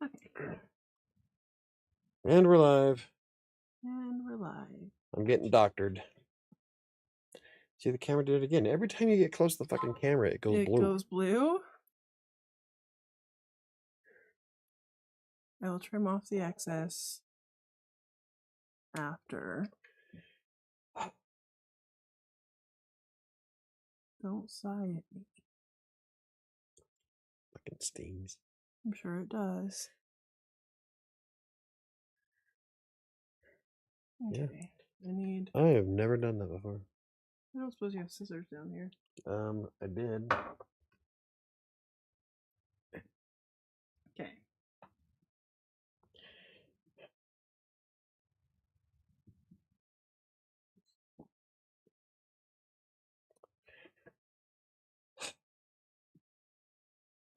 Okay. And we're live. And we're live. I'm getting doctored. See, the camera did it again. Every time you get close to the fucking camera, it goes blue. It goes blue. I will trim off the excess after. Don't sigh at me. Fucking stings. I'm sure it does. Okay. Yeah. I have never done that before. I don't suppose you have scissors down here. I did. Okay.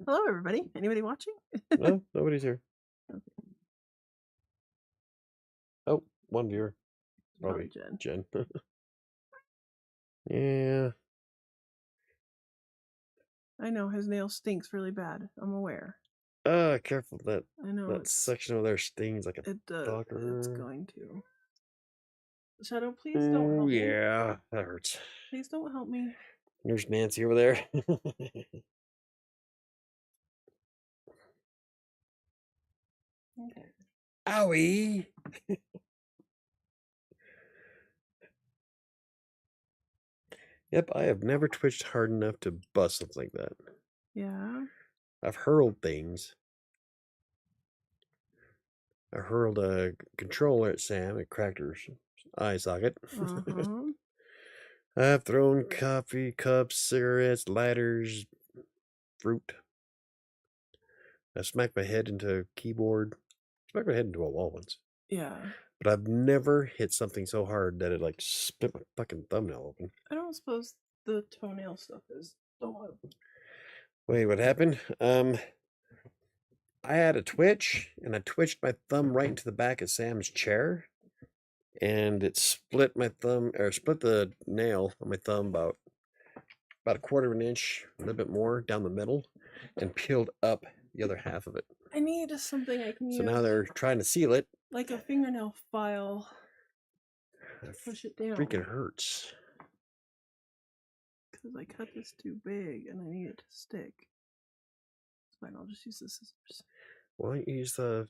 Hello, everybody. Anybody watching? No, nobody's here. Okay. Oh, one viewer. Probably Jen. Yeah. I know his nail stinks really bad. I'm aware. Careful. That I know that section over there stings like a fucker. It's going to. Shadow, please don't help me. Yeah, that hurts. Please don't help me. There's Nancy over there. Okay. Owie! Yep, I have never twitched hard enough to bust something like that. Yeah. I've hurled things. I hurled a controller at Sam. It cracked her eye socket. I've thrown coffee cups, cigarettes, lighters, fruit. I smacked my head into a keyboard. Smacked my head into a wall once. Yeah. But I've never hit something so hard that it like split my fucking thumbnail open. I don't suppose the toenail stuff is. Wait, what happened? I had a twitch, and I twitched my thumb right into the back of Sam's chair, and it split my thumb, or split the nail on my thumb about a quarter of an inch, a little bit more down the middle, and peeled up the other half of it. I need something I can use. So now they're trying to seal it. Like a fingernail file. Push it down. Freaking hurts. Because I cut this too big, and I need it to stick. It's fine, I'll just use the scissors. Why don't you use the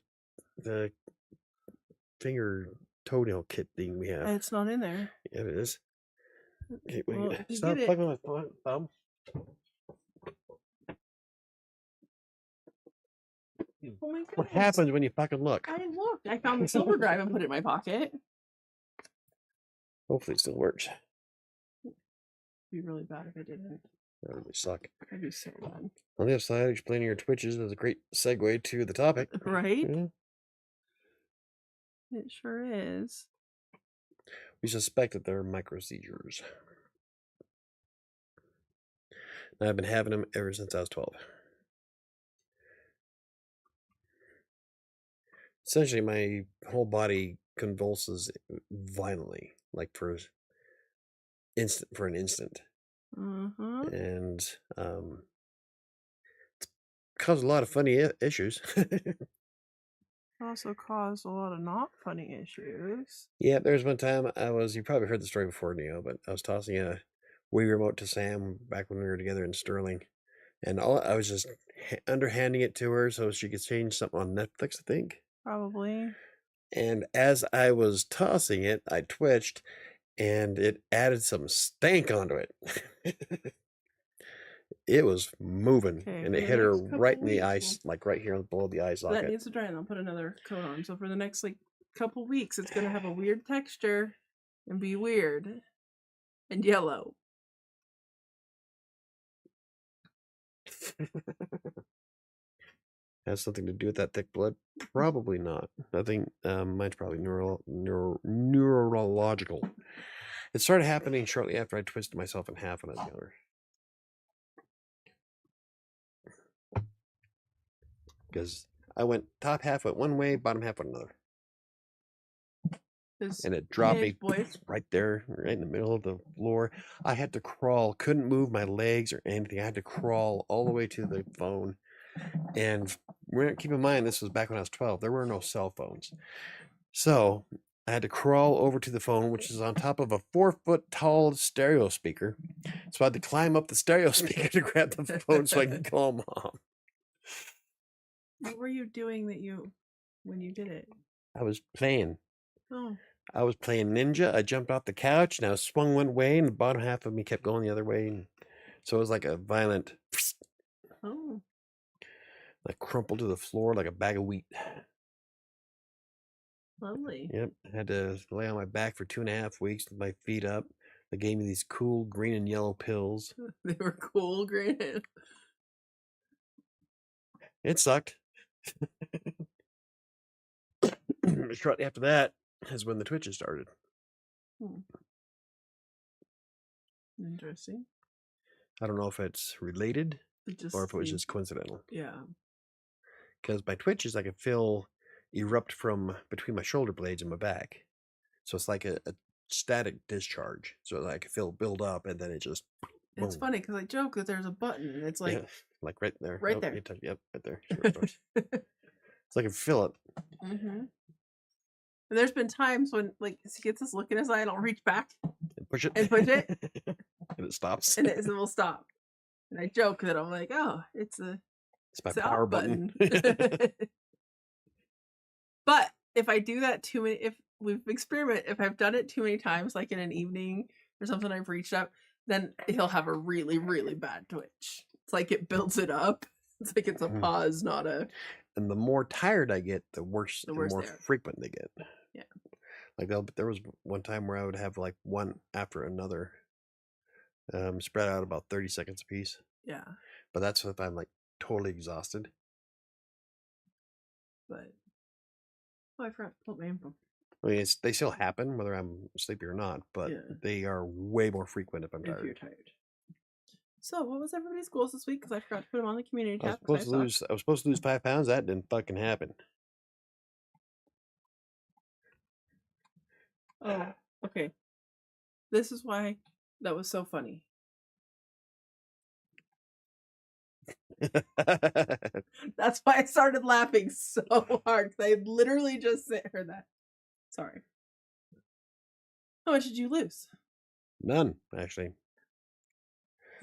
finger toenail kit thing we have? It's not in there. Yeah, it is. Okay, wait. Well, Stop plugging my thumb. Oh my goodness. What happens when you fucking look? I looked. I found the silver drive and put it in my pocket. Hopefully it still works. It'd be really bad if it didn't. That would really suck. That'd be so bad. On the other side, explaining your twitches is a great segue to the topic. Right? Yeah. It sure is. We suspect that they're micro seizures. And I've been having them ever since I was 12. Essentially, my whole body convulses violently, like for an instant. And it's caused a lot of funny issues. Also caused a lot of not funny issues. Yeah, there was one time you probably heard the story before, Neo, but I was tossing a Wii remote to Sam back when we were together in Sterling. And I was just underhanding it to her so she could change something on Netflix, I think. Probably. And as I was tossing it, I twitched, and it added some stank onto it. It was moving, and it hit her right in the ice, like right here below the eye socket. That needs to dry, and I'll put another coat on. So for the next couple weeks, it's gonna have a weird texture and be weird and yellow. Has something to do with that thick blood? Probably not. I think mine's probably neurological. It started happening shortly after I twisted myself in half when I was younger. Because I went top half went one way, bottom half went another. And it dropped me right there, right in the middle of the floor. I had to crawl, couldn't move my legs or anything. I had to crawl all the way to the phone and keep in mind, this was back when I was 12. There were no cell phones. So I had to crawl over to the phone, which is on top of a 4-foot tall stereo speaker. So I had to climb up the stereo speaker to grab the phone so I can call Mom. What were you doing when you did it? I was playing. Oh. I was playing Ninja. I jumped off the couch and I was swung one way, and the bottom half of me kept going the other way. And so it was like a violent. Oh. I crumpled to the floor like a bag of wheat. Lovely. Yep. I had to lay on my back for 2.5 weeks with my feet up. They gave me these cool green and yellow pills. They were cool green. It sucked. Shortly after that is when the twitches started. Interesting. I don't know if it's related or if it was seems- just coincidental. Yeah. Because by twitches, I could feel erupt from between my shoulder blades and my back. So it's like a static discharge. So I could feel it build up and then it just. It's boom. funny because I joke that there's a button and it's like Yeah, like right there. right Nope, there. you touch- Yep, right there. See where it starts. So I can feel it. Mm-hmm. And there's been times when like he gets this look in his eye and I'll reach back And push it. and push it And it stops. and it will stop. And I joke that I'm like, oh, it's my the power off button. But if I do that too many, if I've done it too many times, like in an evening or something, I've reached out, then he'll have a really, really bad twitch. It's like it builds it up. It's like it's a pause, not a. And the more tired I get, the worse and more they are. frequent they get. Yeah. Like there was one time where I would have like one after another, spread out about 30 seconds apiece. Yeah. But that's if I'm like totally exhausted. But I forgot to put my info. I mean, they still happen whether I'm sleepy or not, but they are way more frequent if I'm tired. If you're tired. So, what was everybody's goals this week? Because I forgot to put them on the community tab. I was supposed to lose 5 pounds. That didn't fucking happen. Oh, okay. This is why that was so funny. That's why I started laughing so hard. I literally just heard that. Sorry. How much did you lose? None, actually.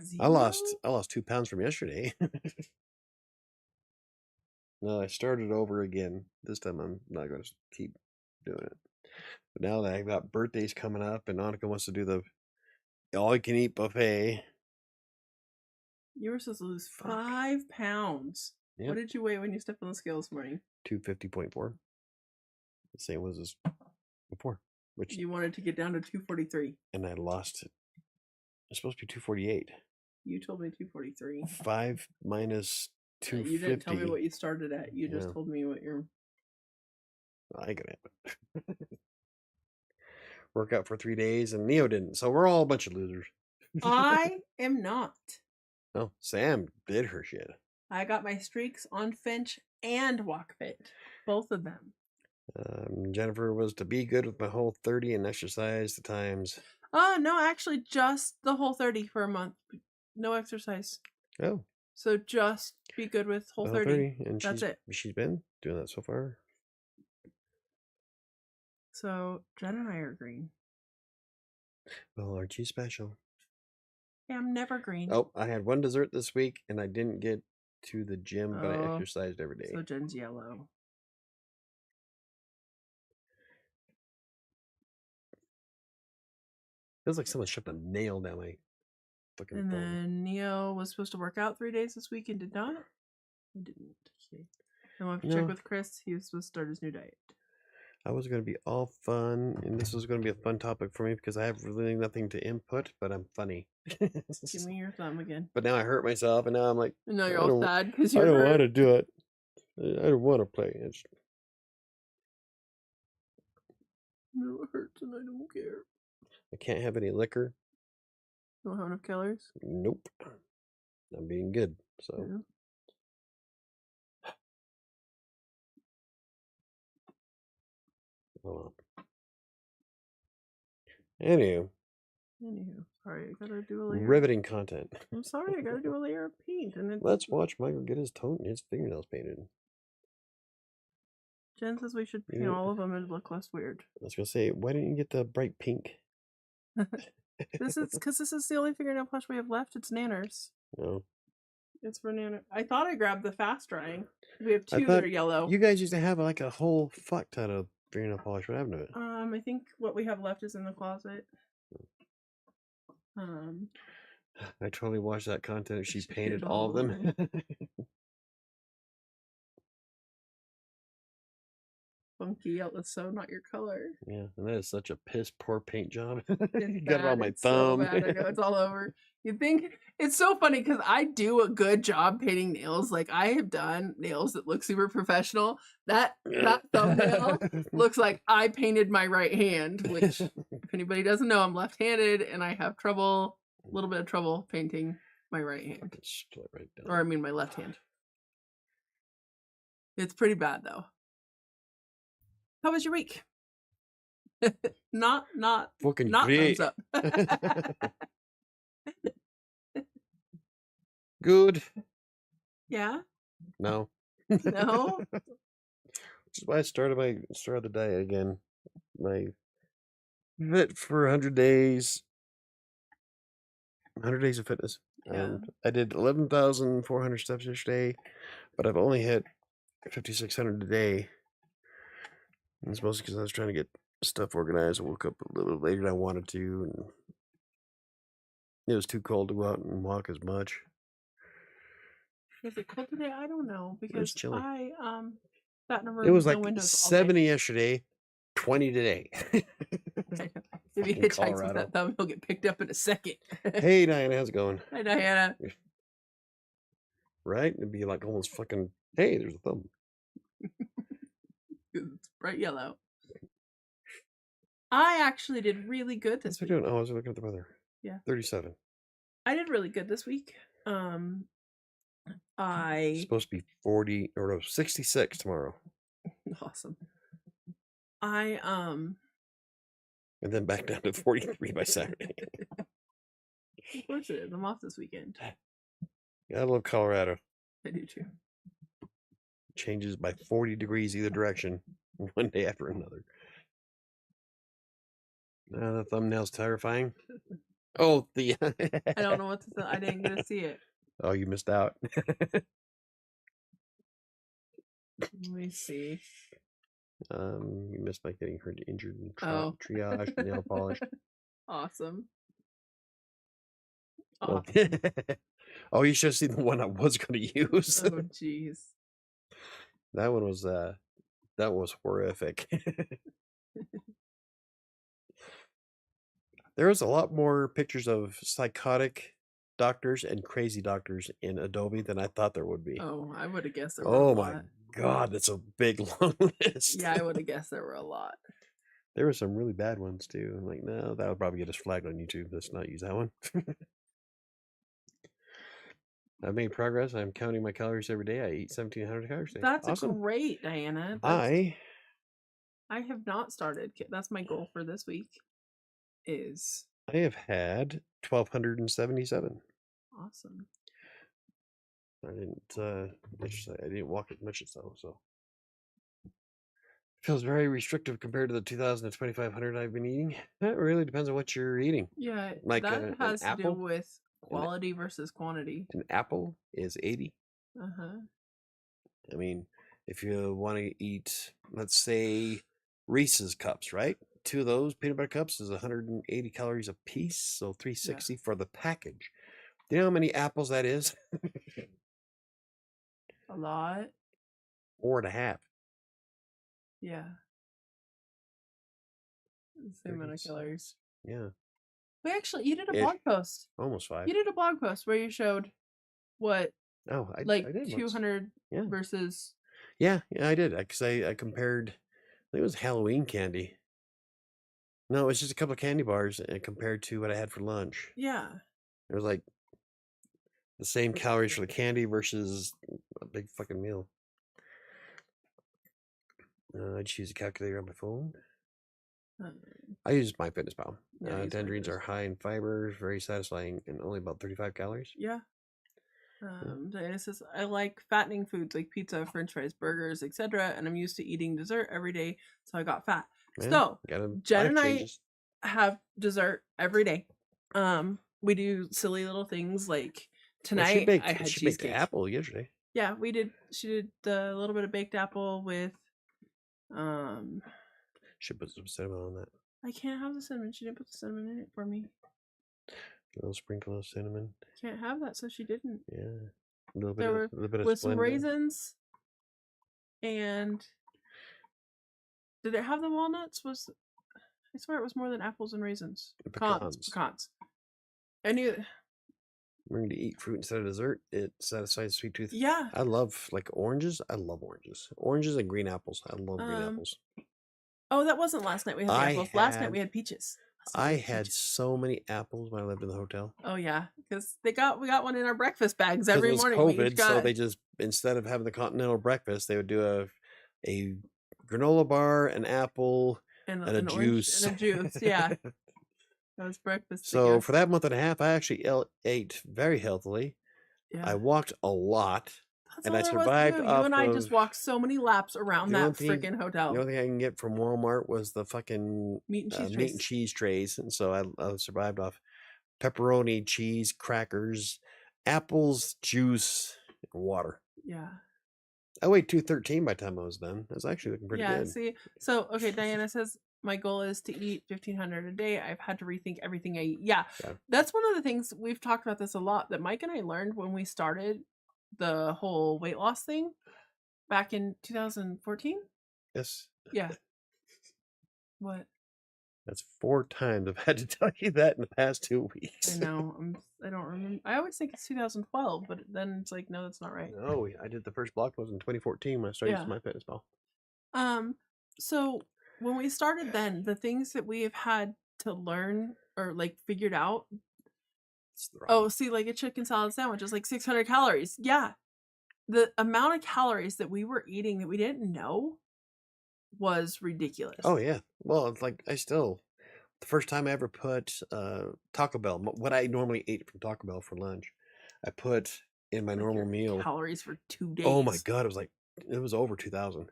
0? I lost 2 pounds from yesterday. No, I started over again. This time I'm not going to keep doing it. But now that I've got birthdays coming up and Annika wants to do the all-you-can-eat buffet. You were supposed to lose 5 pounds. Yep. What did you weigh when you stepped on the scale this morning? 250.4. The same as before. Which you wanted to get down to 243. And I lost it. It's supposed to be 248. You told me 243. 5 minus 250. You didn't tell me what you started at. You just told me what your. I ain't gonna have it. Work out for 3 days, and Neo didn't. So we're all a bunch of losers. I am not. No, Sam did her shit. I got my streaks on Finch and Walk Fit. Both of them. Jennifer was to be good with my whole 30 and exercise the times. Oh, no, actually just the whole 30 for a month. No exercise. Oh. So just be good with whole 30. And that's it. She's been doing that so far. So Jen and I are green. Well, aren't you special? Yeah, I'm never green. Oh, I had one dessert this week and I didn't get to the gym, but I exercised every day. So Jen's yellow. Feels like someone shoved a nail down my fucking And thumb. then Neo was supposed to work out 3 days this week and did not. He didn't. Okay. Then we'll have to check with Chris. He was supposed to start his new diet. I was going to be all fun, and this was going to be a fun topic for me because I have really nothing to input, but I'm funny. Give me your thumb again. But now I hurt myself, and now I'm like... And now you're all sad because you're I don't want to do it. I don't want to play. No, it hurts and I don't care. I can't have any liquor. Don't have enough calories? Nope. I'm being good, so... Yeah. Hold on. Anywho, sorry, I gotta do a layer. Riveting content. I'm sorry, I gotta do a layer of paint, and let's watch Michael get his fingernails painted. Jen says we should You paint know- all of them and look less weird. I was gonna say, why didn't you get the bright pink? This is because this is the only fingernail polish we have left. It's Nanners. No. It's for Nanner. I thought I grabbed the fast drying. We have I two that thought are yellow. you guys used to have like a whole fuck ton of fingernail polish. What happened to it? I think what we have left is in the closet. I totally watched that content. She She painted painted all of them. Funky yellow, so not your color. Yeah, and that is such a piss poor paint job. It's You got it on bad, my it's so thumb. bad, I know it's all over. You think it's so funny because I do a good job painting nails. Like I have done nails that look super professional. That thumbnail looks like I painted my right hand, which if anybody doesn't know, I'm left-handed and I have a little bit of trouble painting my right hand. Split right down. Or I mean my left hand. It's pretty bad though. How was your week? not Fucking not great. thumbs up. Good. Yeah? No. No? Which is why I started the diet again. My fit for 100 days. 100 days of fitness. Yeah. I did 11,400 steps yesterday, but I've only hit 5,600 a day. And it's mostly because I was trying to get stuff organized. I woke up a little later than I wanted to, and it was too cold to go out and walk as much. Was it cold today? I don't know was because chilly. I sat in a room It was with like no windows all 70 yesterday, 20 today. day. If you Fucking hitchhikes with Colorado. that thumb, he'll get picked up in a second. Hey, Diana, how's it going? Hi, Diana. Right? It'd be like almost fucking, hey, there's a thumb. It's bright yellow. I actually did really good this What's we week. doing? Oh, I was looking at the weather. Yeah. 37. I did really good this week. It's I supposed to be 40 or no, 66 tomorrow. awesome. I And then back down to 43 by Saturday. of course it is. I'm off this weekend. I love Colorado. I do too. Changes by 40 degrees either direction, one day after another. The thumbnail's terrifying. Oh, the I don't know what to say. I didn't get to see it. Oh, you missed out. Let me see. You missed by getting her injured in Oh. triage, nail polish. Awesome. Oh. Awesome. Oh, you should have seen the one I was going to use. Oh, jeez. That one was horrific. There was a lot more pictures of psychotic doctors and crazy doctors in Adobe than I thought there would be. Oh, I would have guessed there were Oh a my lot. God, that's a big long list. Yeah, I would have guessed there were a lot. There were some really bad ones too. I'm like, no, that would probably get us flagged on YouTube. Let's not use that one. I've made progress. I'm counting my calories every day. I eat 1,700 calories a day. That's awesome. great, Diana. I have not started. That's my goal for this week. I have had 1,277. Awesome. I didn't walk as much as so. Feels very restrictive compared to the 2,000 to 2,500 I've been eating. It really depends on what you're eating. Yeah, Like that an has to do apple? with quality versus quantity. An apple is 80. Uh-huh. I mean, if you want to eat, let's say, Reese's cups, right? 2 of those peanut butter cups is 180 calories a piece, so 360 for the package. Do you know how many apples that is? A lot. 4.5. Yeah. The same amount of 36. calories. Yeah, You did a blog post. almost 5. You did a blog post where you showed what, Oh, I like did once. 200 Yeah. versus. Yeah, I did. Because I compared, I think it was Halloween candy. No, it was just a couple of candy bars compared to what I had for lunch. Yeah. It was like the same calories for the candy versus a big fucking meal. I just use a calculator on my phone. I use MyFitnessPal. Yeah, I use Tangerines are MyFitnessPal. high in fiber, very satisfying, and only about 35 calories. Yeah. Diana says, I like fattening foods like pizza, french fries, burgers, etc. And I'm used to eating dessert every day, so I got fat. Yeah, So, gotta Jen life and I changes. have dessert every day. We do silly little things like Well, she tonight I baked had she baked cheesecake. apple yesterday. Yeah, we did. She did the little bit of baked apple with, um, Should put some cinnamon on that. I can't have the cinnamon. She didn't put the cinnamon in it for me. A little sprinkle of cinnamon. Can't have that, so she didn't. Yeah. A little There were bit of with some Splenda. raisins, and did it have the walnuts? I swear it was more than apples and raisins. Pecans. I knew. Learning to eat fruit instead of dessert, it satisfies sweet tooth. Yeah. I love like oranges. I love oranges. Oranges and green apples. I love green apples. Oh, that wasn't last night we had the apples. Last night we had peaches. I had so many apples when I lived in the hotel. Oh yeah, because we got one in our breakfast bags every It was morning. COVID, so they just, instead of having the continental breakfast, they would do a granola bar, an apple, and a juice. And a juice, yeah. That was breakfast. So for that month and a half, I actually ate very healthily. Yeah. I walked a lot. That's and I survived. You and I just walked so many laps around that freaking hotel. The only thing I can get from Walmart was the fucking meat and cheese trays, and so I survived off pepperoni, cheese, crackers, apples, juice, and water. Yeah. I weighed 213 by the time I was done. That was actually looking pretty good. Yeah, see? So, okay, Diana says, my goal is to eat 1,500 a day. I've had to rethink everything I eat. Yeah, that's one of the things, we've talked about this a lot, that Mike and I learned when we started the whole weight loss thing back in 2014. Yes. Yeah. What? That's 4 times I've had to tell you that in the past 2 weeks. I know. I don't remember. I always think it's 2012, but then it's like, no, that's not right. No, I did the first block was in 2014 when I started using MyFitnessPal. So when we started then, the things that we have had to learn or like figured out. Oh, see, like a chicken salad sandwich is like 600 calories. Yeah. The amount of calories that we were eating that we didn't know was ridiculous. Oh yeah. Well, it's like the first time I ever put Taco Bell, what I normally ate from Taco Bell for lunch, I put in my normal meal calories for 2 days. Oh my god, it was over 2,000.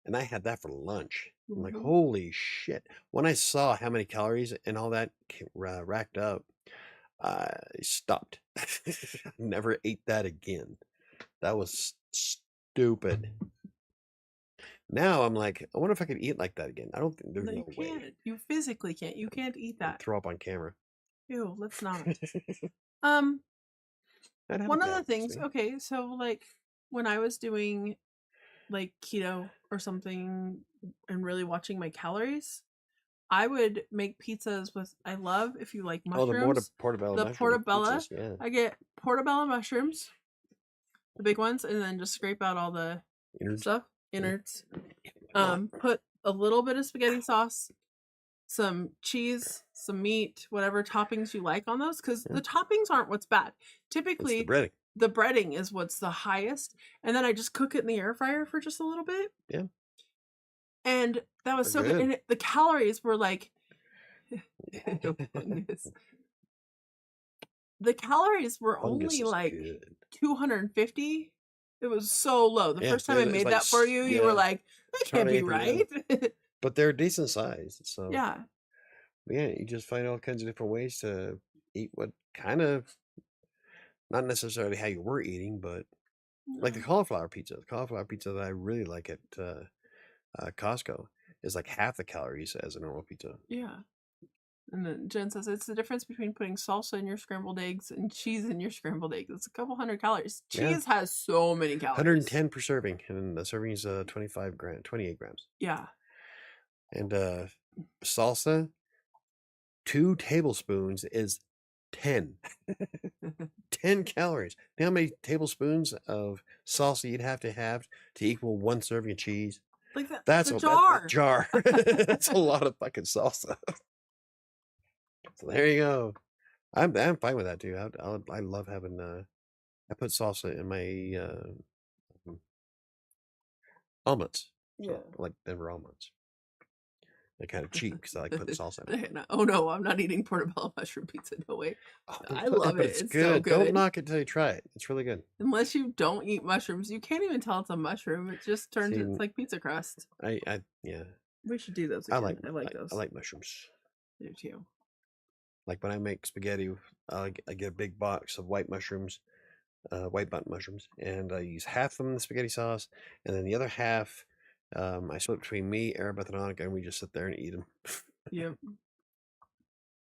And I had that for lunch. I'm like, holy shit. When I saw how many calories and all that racked up, I stopped. Never ate that again. That was stupid. Now I'm like, I wonder if I could eat like that again. I don't think there's no way. Can't. You physically can't. You can't eat that. Throw up on camera. Ew, let's not. One of the things, okay, so like when I was doing like keto or something and really watching my calories, I would make pizzas with, I love, if you like mushrooms. The portobello. The portobello. Pizzas, yeah. I get portobello mushrooms, the big ones, and then just scrape out all the innards. Put a little bit of spaghetti sauce, some cheese, some meat, whatever toppings you like on those, because the toppings aren't what's bad. Typically, the breading is what's the highest, and then I just cook it in the air fryer for just a little bit. Yeah. And that was so good. And the calories were like the calories were only like 250. It was so low. The first time I made that for you, you were like, that can't be right. But they're decent size. So yeah, you just find all kinds of different ways to eat what kind of, not necessarily how you were eating, but like the cauliflower pizza. The cauliflower pizza that I really like at Costco is like half the calories as a normal pizza. Yeah. And then Jen says it's the difference between putting salsa in your scrambled eggs and cheese in your scrambled eggs. It's a couple hundred calories. Cheese has so many calories. 110 per serving, and the serving is 28 grams. Yeah. And salsa, 2 tablespoons is 10. 10 calories. You know how many tablespoons of salsa you'd have to equal 1 serving of cheese? Like that. That's a jar. That's a lot of fucking salsa. So there you go. I'm fine with that too. I love having I put salsa in my omelets. Yeah. So, like Denver omelets. I kind of cheat because I like putting salsa in it. Oh no, I'm not eating portobello mushroom pizza. No way. Oh, I don't put that, love but it. it's It's so good. Don't good. knock it till you try it. It's really good. Unless you don't eat mushrooms, you can't even tell it's a mushroom. It just turns See, it's like pizza crust. yeah, We should do those I again. I like I those. like mushrooms. I do too. Like when I make spaghetti, I get a big box of white mushrooms, white button mushrooms, and I use half of them in the spaghetti sauce, and then the other half, I split between me, Arabeth, and Annika, and we just sit there and eat them. Yep.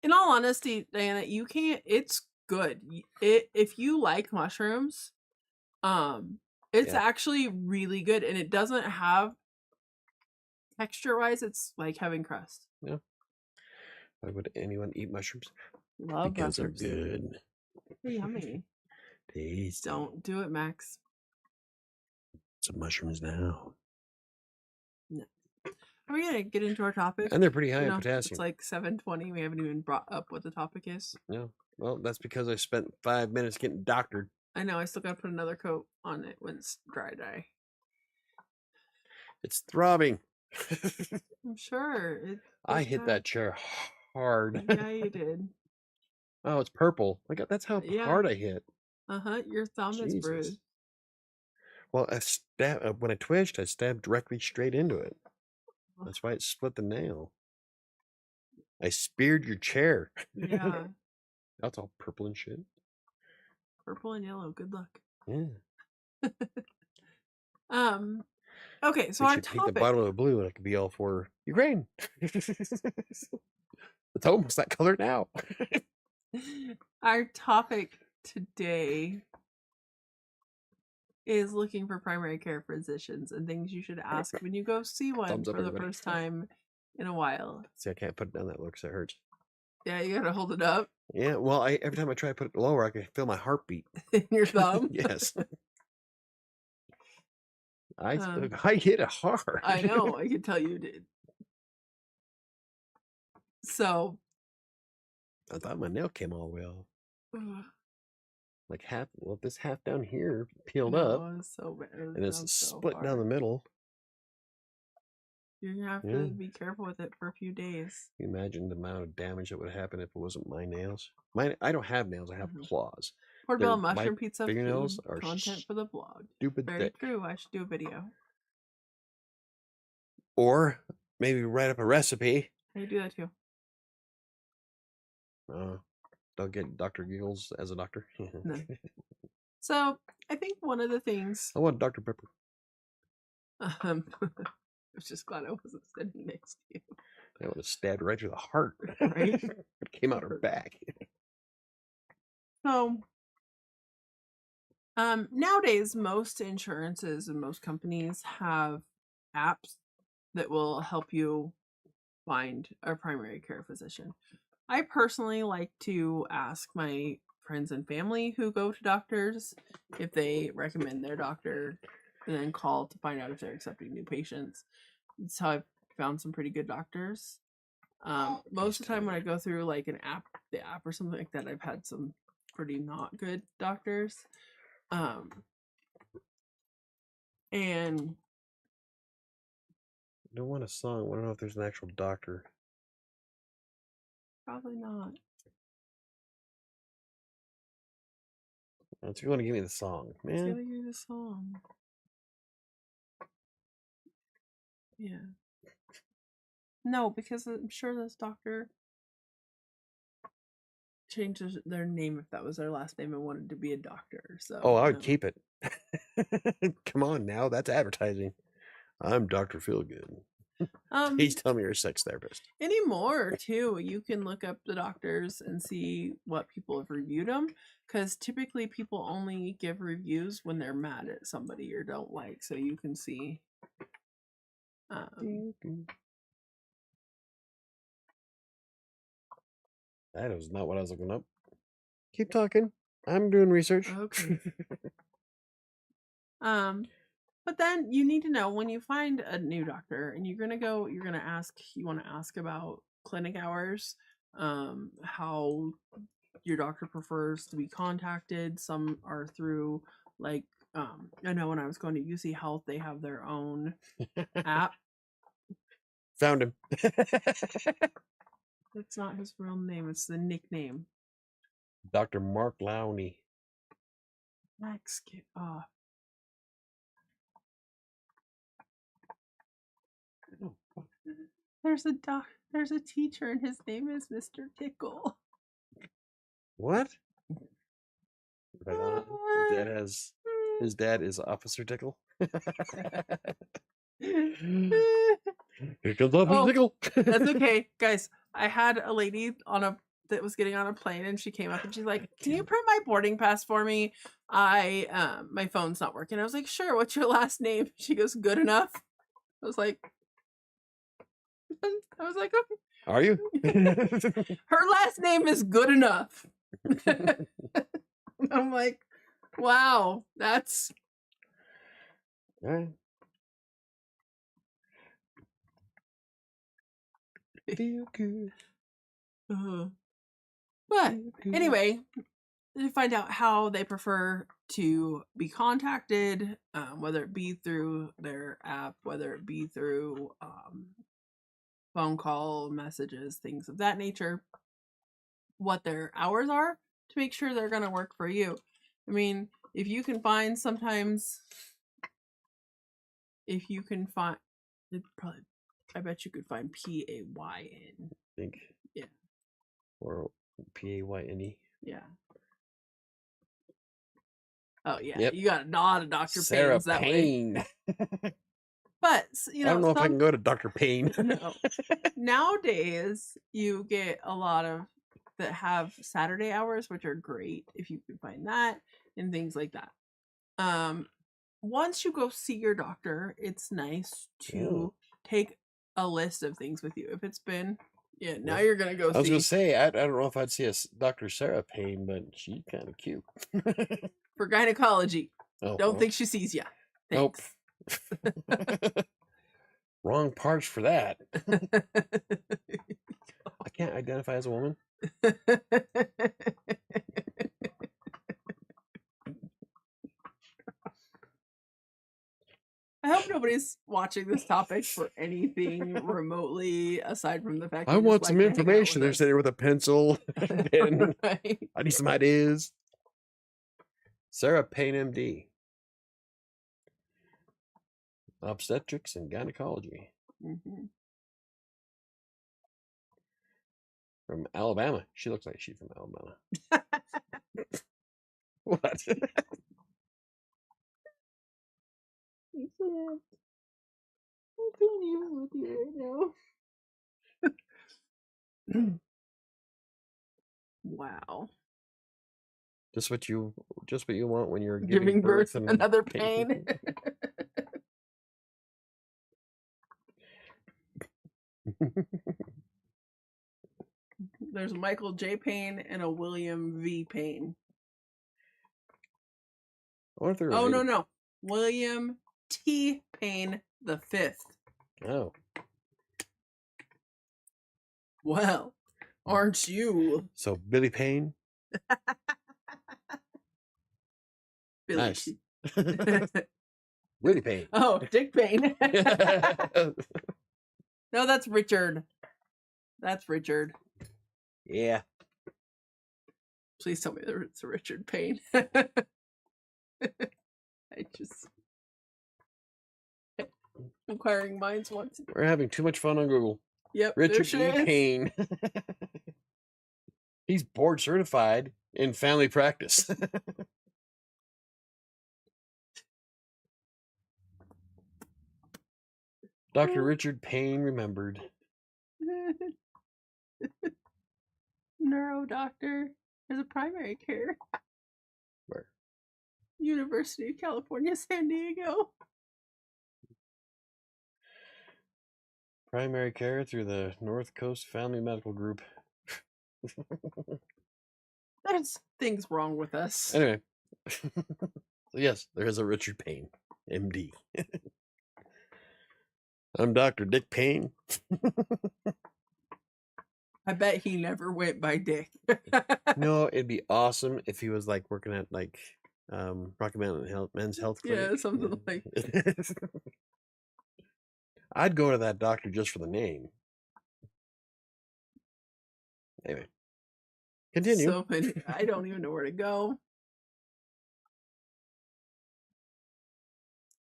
In all honesty, Diana, you can't. It's good. If you like mushrooms, it's Yeah. actually really good, and it doesn't have texture wise. It's like having crust. Yeah. Why would anyone eat mushrooms? Love Because they're mushrooms. good. They're yummy. Tasty. Don't do it, Max. Some mushrooms now. No. Are we gonna get into our topic? And they're pretty high You in know, potassium. it's like 7:20. We haven't even brought up what the topic is. Yeah. Well, that's because I spent 5 minutes getting doctored. I know. I still gotta put another coat on it when it's dry. It's throbbing. I'm sure. I hit that chair hard. Yeah, you did. Oh, it's purple. That's how Yeah. hard I hit. Your thumb is Jesus. bruised. Well, when I twitched, I stabbed directly straight into it. That's why it split the nail. I speared your chair. Yeah. That's all purple and shit. Purple and yellow. Good luck. Yeah. Okay, so We our should paint the topic. bottle of blue and it could be all for Ukraine. It's almost that color now. Our topic today is looking for primary care physicians and things you should ask when you go see one Thumbs up, for the everybody. first time in a while. See, I can't put it down that low because it hurts. Yeah, you gotta hold it up Yeah, well, every time I try to put it lower, I can feel my heartbeat. in your thumb. Yes. I hit it hard. I know, I can tell you did. So I thought my nail came all the way off. Like half, well, this half down here peeled up, no, it's so bad. and it's so split down the middle. You're gonna have Yeah. to be careful with it for a few days. Can you imagine the amount of damage that would happen if it wasn't my nails? I don't have nails, I have claws. Portobello my mushroom pizza fingernails food are content for the blog. stupid Very thick. true. I should do a video. Or maybe write up a recipe. I do that too. Don't get Dr. Giggles as a doctor. No. So I think one of the things I want Dr. Pepper. I was just glad I wasn't standing next to you. I would have stabbed right through the heart. Right? It came out her back. So nowadays most insurances and most companies have apps that will help you find a primary care physician. I personally like to ask my friends and family who go to doctors if they recommend their doctor and then call to find out if they're accepting new patients. That's how I've found some pretty good doctors. Most of the time when I go through like the app or something like that, I've had some pretty not good doctors. And I don't want a song. I don't know if there's an actual doctor. probably not. It's going to give me the song, man. It's gonna give you the song. Yeah. No, because I'm sure this doctor changes their name if that was their last name and wanted to be a doctor. So Oh, I would keep it. Come on now, that's advertising. I'm Dr. Feelgood. Please tell me you're a sex therapist. Anymore too, you can look up the doctors and see what people have reviewed them, because typically people only give reviews when they're mad at somebody or don't like, so you can see. That was not what I was looking up. Keep talking. I'm doing research. Okay. But then you need to know when you find a new doctor and you want to ask about clinic hours, how your doctor prefers to be contacted. Some are through like, I know when I was going to UC Health, they have their own app. Found him. That's not his real name. It's the nickname. Dr. Mark Lowney. Max, get off. There's a teacher and his name is Mr. Tickle. What? Right on. His dad is Officer Tickle. Here comes Officer Tickle. That's okay, guys. I had a lady that was getting on a plane, and she came up and she's like, "Can you print my boarding pass for me? My phone's not working." I was like, "Sure. What's your last name?" She goes, "Good enough." I was like, "Okay." Are you? Her last name is Good Enough. I'm like, wow, that's All right. Feel good. But anyway, to find out how they prefer to be contacted, whether it be through their app, whether it be through phone call, messages, things of that nature, what their hours are to make sure they're going to work for you. I mean, if you can find I bet you could find PAYN. Think. Yeah. Or PAYNE. Yeah. Oh yeah, Yep. you got a lot of Dr. Sarah Paynes that Payne. way. But I don't know if I can go to Dr. Payne. No. Nowadays, you get a lot of that have Saturday hours, which are great if you can find that and things like that. Once you go see your doctor, it's nice to take a list of things with you. If it's been, now you're gonna go. I was gonna say I don't know if I'd see a Dr. Sarah Payne, but she's kind of cute for gynecology. Oh, don't think she sees you. Nope. Wrong parts for that. I can't identify as a woman. I hope nobody's watching this topic for anything remotely aside from the fact I want some information. They're sitting with a pencil. Right. I need some ideas. Sarah Payne, MD. Obstetrics and gynecology. Mm-hmm. From Alabama. She looks like she's from Alabama. What? I can't even with you right now. Wow. Just what you want when you're giving birth and another pain. There's a Michael J. Payne and a William V. Payne. Oh, no. William T. Payne the Fifth. Oh. Well, aren't you? So Billy Payne? Billy. Nice. Willie Payne. Oh, Dick Payne. No, that's Richard. That's Richard. Yeah. Please tell me that it's Richard Payne. Inquiring minds want to. We're having too much fun on Google. Yep. Richard E. Payne. He's board certified in family practice. Dr. Richard Payne remembered. Neuro doctor. There's a primary care. Where? University of California, San Diego. Primary care through the North Coast Family Medical Group. There's things wrong with us. Anyway. So yes, there is a Richard Payne, MD. I'm Dr. Dick Payne. I bet he never went by Dick. No, it'd be awesome if he was like working at like Rocky Mountain Men's Health Clinic. Yeah, something like. I'd go to that doctor just for the name. Anyway, continue. So many. I don't even know where to go.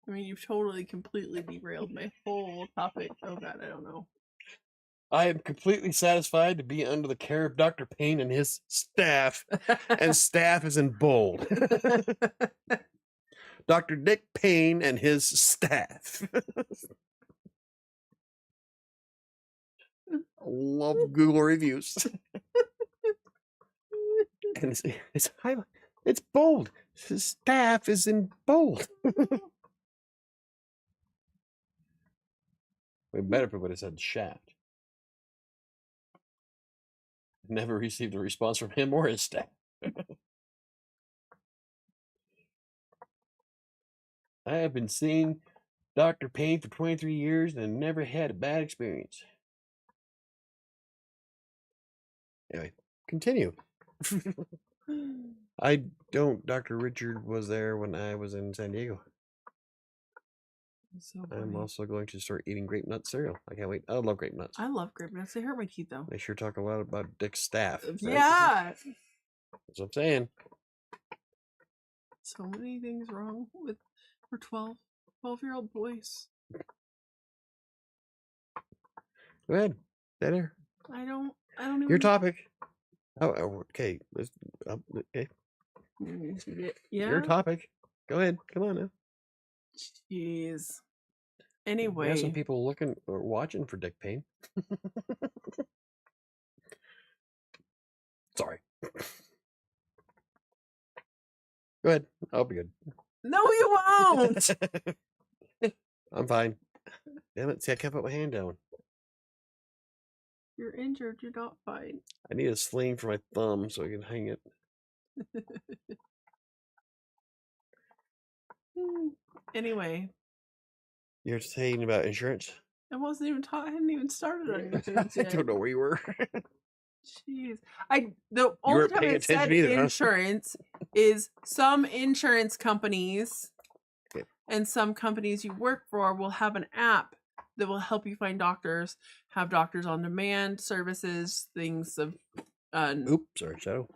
I mean, you've totally, completely derailed my whole topic. Oh God, I don't know. I am completely satisfied to be under the care of Dr. Payne and his staff, and staff is in bold. Dr. Dick Payne and his staff. Love Google reviews. And it's bold. His staff is in bold. We better if it would have said shaft. Never received a response from him or his staff. I have been seeing Dr. Payne for 23 years and never had a bad experience. Anyway, continue. I don't. Dr. Richard was there when I was in San Diego. So I'm funny. also going to start eating grape nut cereal. I can't wait. I love grape nuts. I love grape nuts. They hurt my teeth though. They sure talk a lot about Dick's staff. Right? Yeah. That's what I'm saying. So many things wrong with for 12-year-old boys. Go ahead. Dinner. I don't even. Your topic. Oh, okay. Okay. Yeah. Your topic. Go ahead. Come on now. Jeez. We Anyway. have some people looking or watching for Dick Payne. Sorry. Go ahead. I'll be good. No, you won't. I'm fine. Damn it. See, I can't put my hand down. You're injured. You're not fine. I need a sling for my thumb so I can hang it. Anyway. You're saying about insurance? I wasn't even I hadn't even started on insurance yet. I don't know where you were. Jeez. The only time it said insurance is some insurance companies and some companies you work for will have an app that will help you find doctors, have doctors on demand services, things of oops, sorry, Shadow.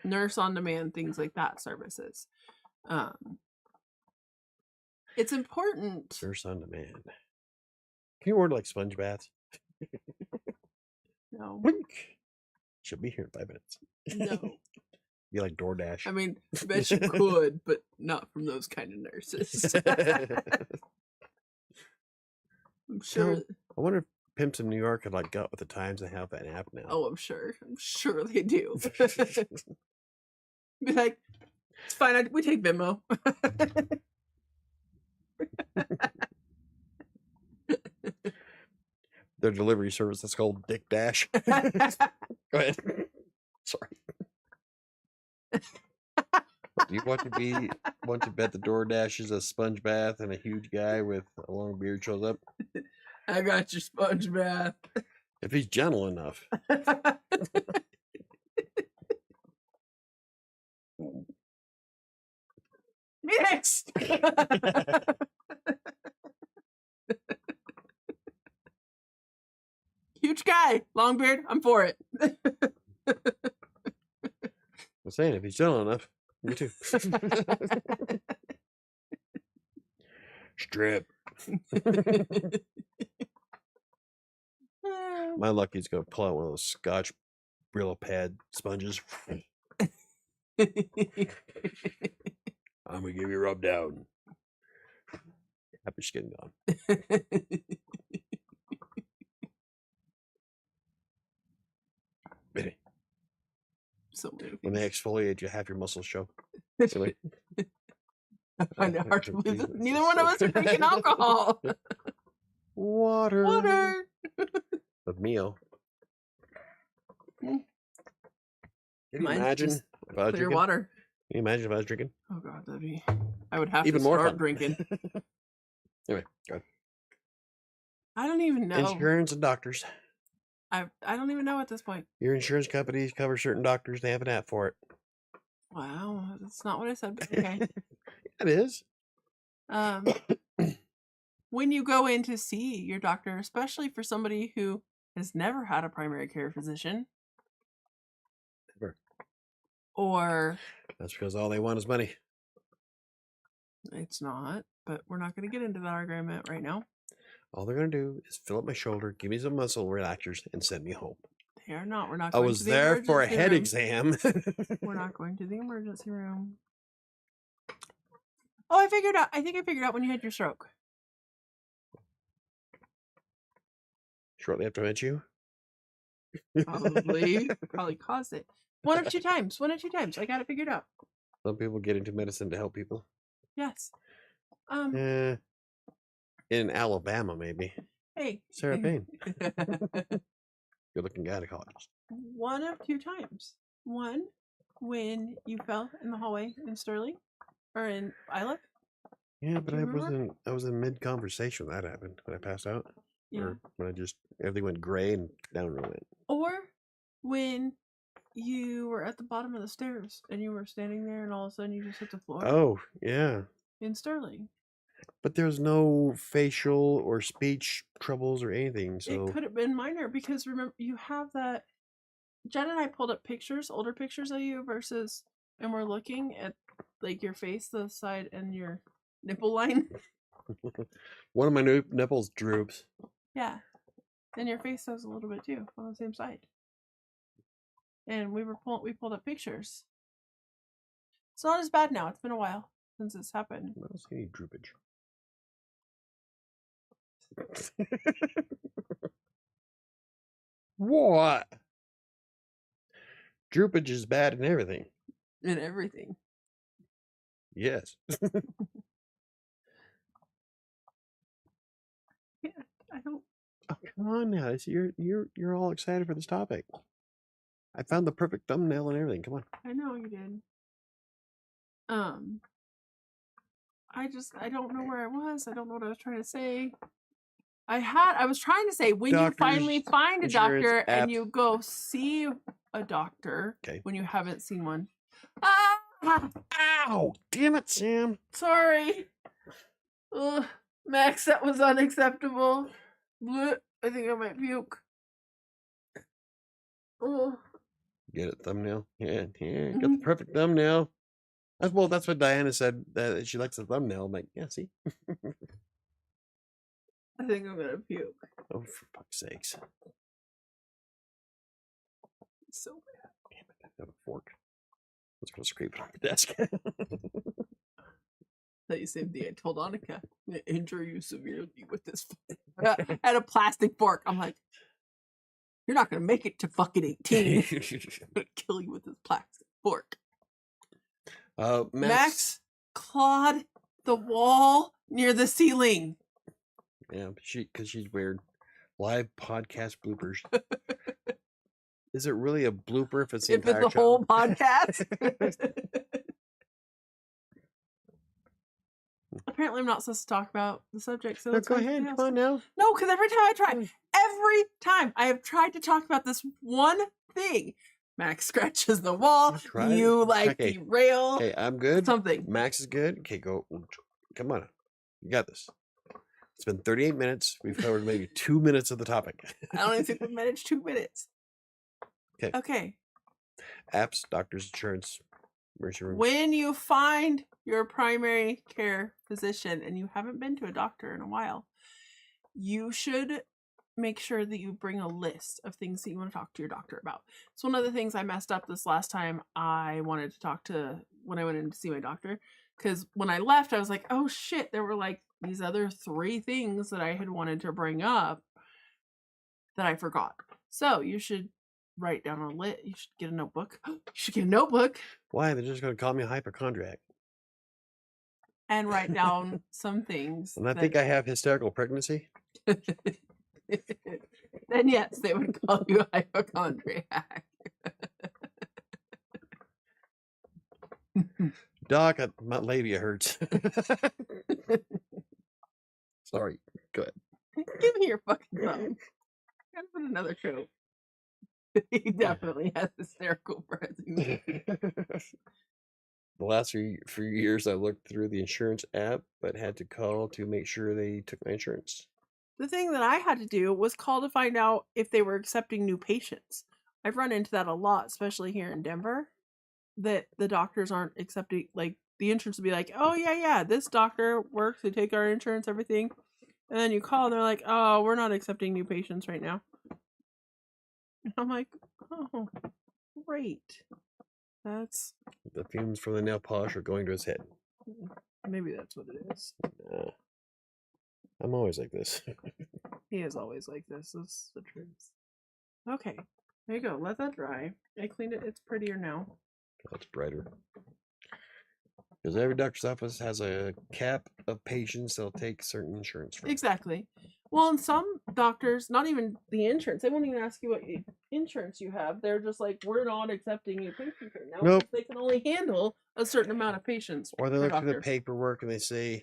Nurse on demand, things like that services. It's important. Nurse on demand. Can you order like sponge baths? No. She'll be here in 5 minutes. No. Be like DoorDash. I mean, I bet you could, but not from those kind of nurses. I'm sure. I wonder if pimps in New York have like got with the times and have that app now. Oh, I'm sure. I'm sure they do. Be like, it's fine. We take Venmo. Their delivery service is called Dick Dash. Go ahead. Sorry. Do you want to bet the DoorDash is a sponge bath and a huge guy with a long beard shows up? I got your sponge bath. If he's gentle enough. Next. Huge guy, long beard. I'm for it. I'm saying if he's gentle enough, me too. Strip. My lucky's gonna pull out one of those Scotch Brillo pad sponges. I'm gonna give you a rub down. Happy skin gone. Really? So many when they exfoliate you, half your muscles show. Silly. I find it hard to believe that neither one of us are drinking alcohol. Water. With Mio. Can you Mine's imagine just if I was clear drinking? water. Can you imagine if I was drinking? Oh God, that'd be. I would have Even to more start fun. drinking. Anyway, go ahead. I don't even know. Insurance and doctors. I don't even know at this point. Your insurance companies cover certain doctors. They have an app for it. Wow, that's not what I said. But okay. It is. One when you go in to see your doctor, especially for somebody who has never had a primary care physician, Never. or That's because all they want is money. it's not, but we're not going to get into that argument right now. All they're going to do is fill up my shoulder, give me some muscle relaxers, and send me home. They are not. We're not I going to was the there for a emergency head room. exam. We're not going to the emergency room. Oh, I figured out. I think I figured out when you had your stroke. Shortly after I met you. Probably caused it. One or two times. I got it figured out. Some people get into medicine to help people. Yes. In Alabama, maybe. Hey. Sarah Payne. Good-looking gynecologist. One of two times. One, when you fell in the hallway in Sterling, or in Isla. Yeah, but I was in mid-conversation when that happened, when I passed out. Yeah. Or when everything went gray and down real went. Or when you were at the bottom of the stairs and you were standing there and all of a sudden you just hit the floor. Oh, yeah. In Sterling. But there was no facial or speech troubles or anything, so... It could have been minor because remember, you have that... Jen and I pulled up pictures, older pictures of you versus... And we're looking at like your face, the side, and your nipple line. One of my nipples droops. Yeah. And your face does a little bit too, on the same side. And we pulled up pictures. It's not as bad now. It's been a while since this happened. I don't see any droopage. What? Droopage is bad in everything. In everything. Yes. Yeah, I don't. Oh, come on now. You're all excited for this topic. I found the perfect thumbnail and everything. Come on. I know you did. I don't know where I was. I don't know what I was trying to say. I was trying to say when you finally find a doctor and you go see a doctor when you haven't seen one. Ah! Ow! Damn it, Sam. Sorry. Ugh, Max, that was unacceptable. Blech, I think I might puke. Oh. Get it, thumbnail? Yeah. Got the perfect thumbnail. That's what Diana said, that she likes the thumbnail. I'm like, yeah, see? I think I'm gonna puke. Oh, for fuck's sakes. It's so bad. Damn it, I have a fork. I was gonna scrape it on the desk. That you saved the I told Annika, I'm gonna injure you severely with this. I had a plastic fork. I'm like, you're not gonna make it to fucking 18. I'm gonna kill you with this plastic fork. Max clawed the wall near the ceiling. Yeah, because she's weird. Live podcast bloopers. Is it really a blooper if it's the entire show? Whole podcast? Apparently I'm not supposed to talk about the subject, so go ahead. Come on now. No, because every time I have tried to talk about this one thing, Max scratches the wall. You derail. Okay, I'm good. Something. Max is good. Okay, go. Come on. You got this. It's been 38 minutes. We've covered maybe 2 minutes of the topic. I don't even think we've managed 2 minutes. Okay. Apps, doctors, insurance, emergency room. When you find your primary care physician and you haven't been to a doctor in a while, you should make sure that you bring a list of things that you want to talk to your doctor about. It's one of the things I messed up this last time I wanted to talk to when I went in to see my doctor. Because when I left, I was like, oh shit, there were like these other 3 things that I had wanted to bring up that I forgot. So you should write down a list. You should get a notebook. You should get a notebook. Why? They're just going to call me a hypochondriac. And write down some things. And I think I have hysterical pregnancy. Then yes, they would call you a hypochondriac. Doc, my labia hurts. Sorry. Go ahead. Give me your fucking phone. Gotta put another show. He definitely has hysterical pregnancy. The last few years, I looked through the insurance app, but had to call to make sure they took my insurance. The thing that I had to do was call to find out if they were accepting new patients. I've run into that a lot, especially here in Denver, that the doctors aren't accepting, like, the insurance would be like, oh, yeah, this doctor works, they take our insurance, everything. And then you call and they're like, oh, we're not accepting new patients right now. And I'm like, oh, great. That's The fumes from the nail polish are going to his head. maybe that's what it is. I'm always like this. He is always like this. That's the truth. Okay, there you go. Let that dry. I cleaned it. It's prettier now. That's brighter. Because every doctor's office has a cap of patients they'll take certain insurance from. Exactly. Well, and some doctors, not even the insurance, they won't even ask you what insurance you have. They're just like, we're not accepting new patients right now. Nope. They can only handle a certain amount of patients. Or they per look through the doctor. paperwork and they say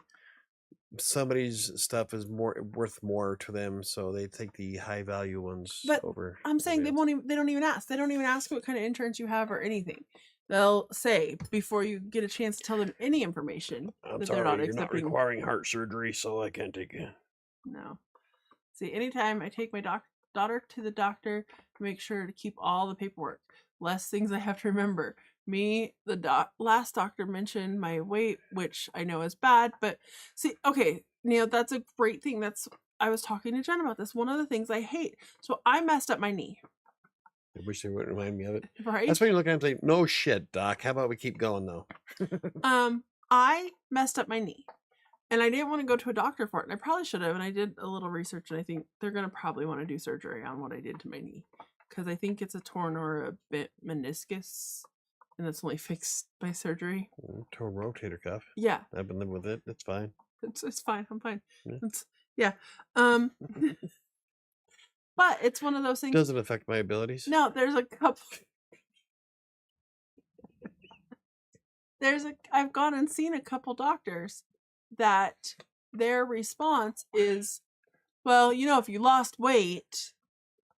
somebody's stuff is worth more to them, so they take the high value ones But over. I'm saying they everybody won't even. They don't even ask. They don't even ask what kind of insurance you have or anything. They'll say before you get a chance to tell them any information else. I'm that they're not sorry, you're not accepting. requiring heart surgery, so I can't take it. No. See, anytime I take my daughter to the doctor, make sure to keep all the paperwork. Less things I have to remember. Me, the last doctor mentioned my weight, which I know is bad, but see, okay, Neil, that's a great thing. I was talking to Jen about this. One of the things I hate. So I messed up my knee. I wish they wouldn't remind me of it. Right? That's when you're looking at them and say, no shit, doc. How about we keep going though? I messed up my knee. And I didn't want to go to a doctor for it. And I probably should have. And I did a little research. And I think they're going to probably want to do surgery on what I did to my knee. Because I think it's a torn or a bent meniscus. And that's only fixed by surgery. Torn rotator cuff. Yeah. I've been living with it. It's fine. It's fine. I'm fine. Yeah. But it's one of those things. Doesn't affect my abilities. No, there's a couple. I've gone and seen a couple doctors that their response is, well, if you lost weight,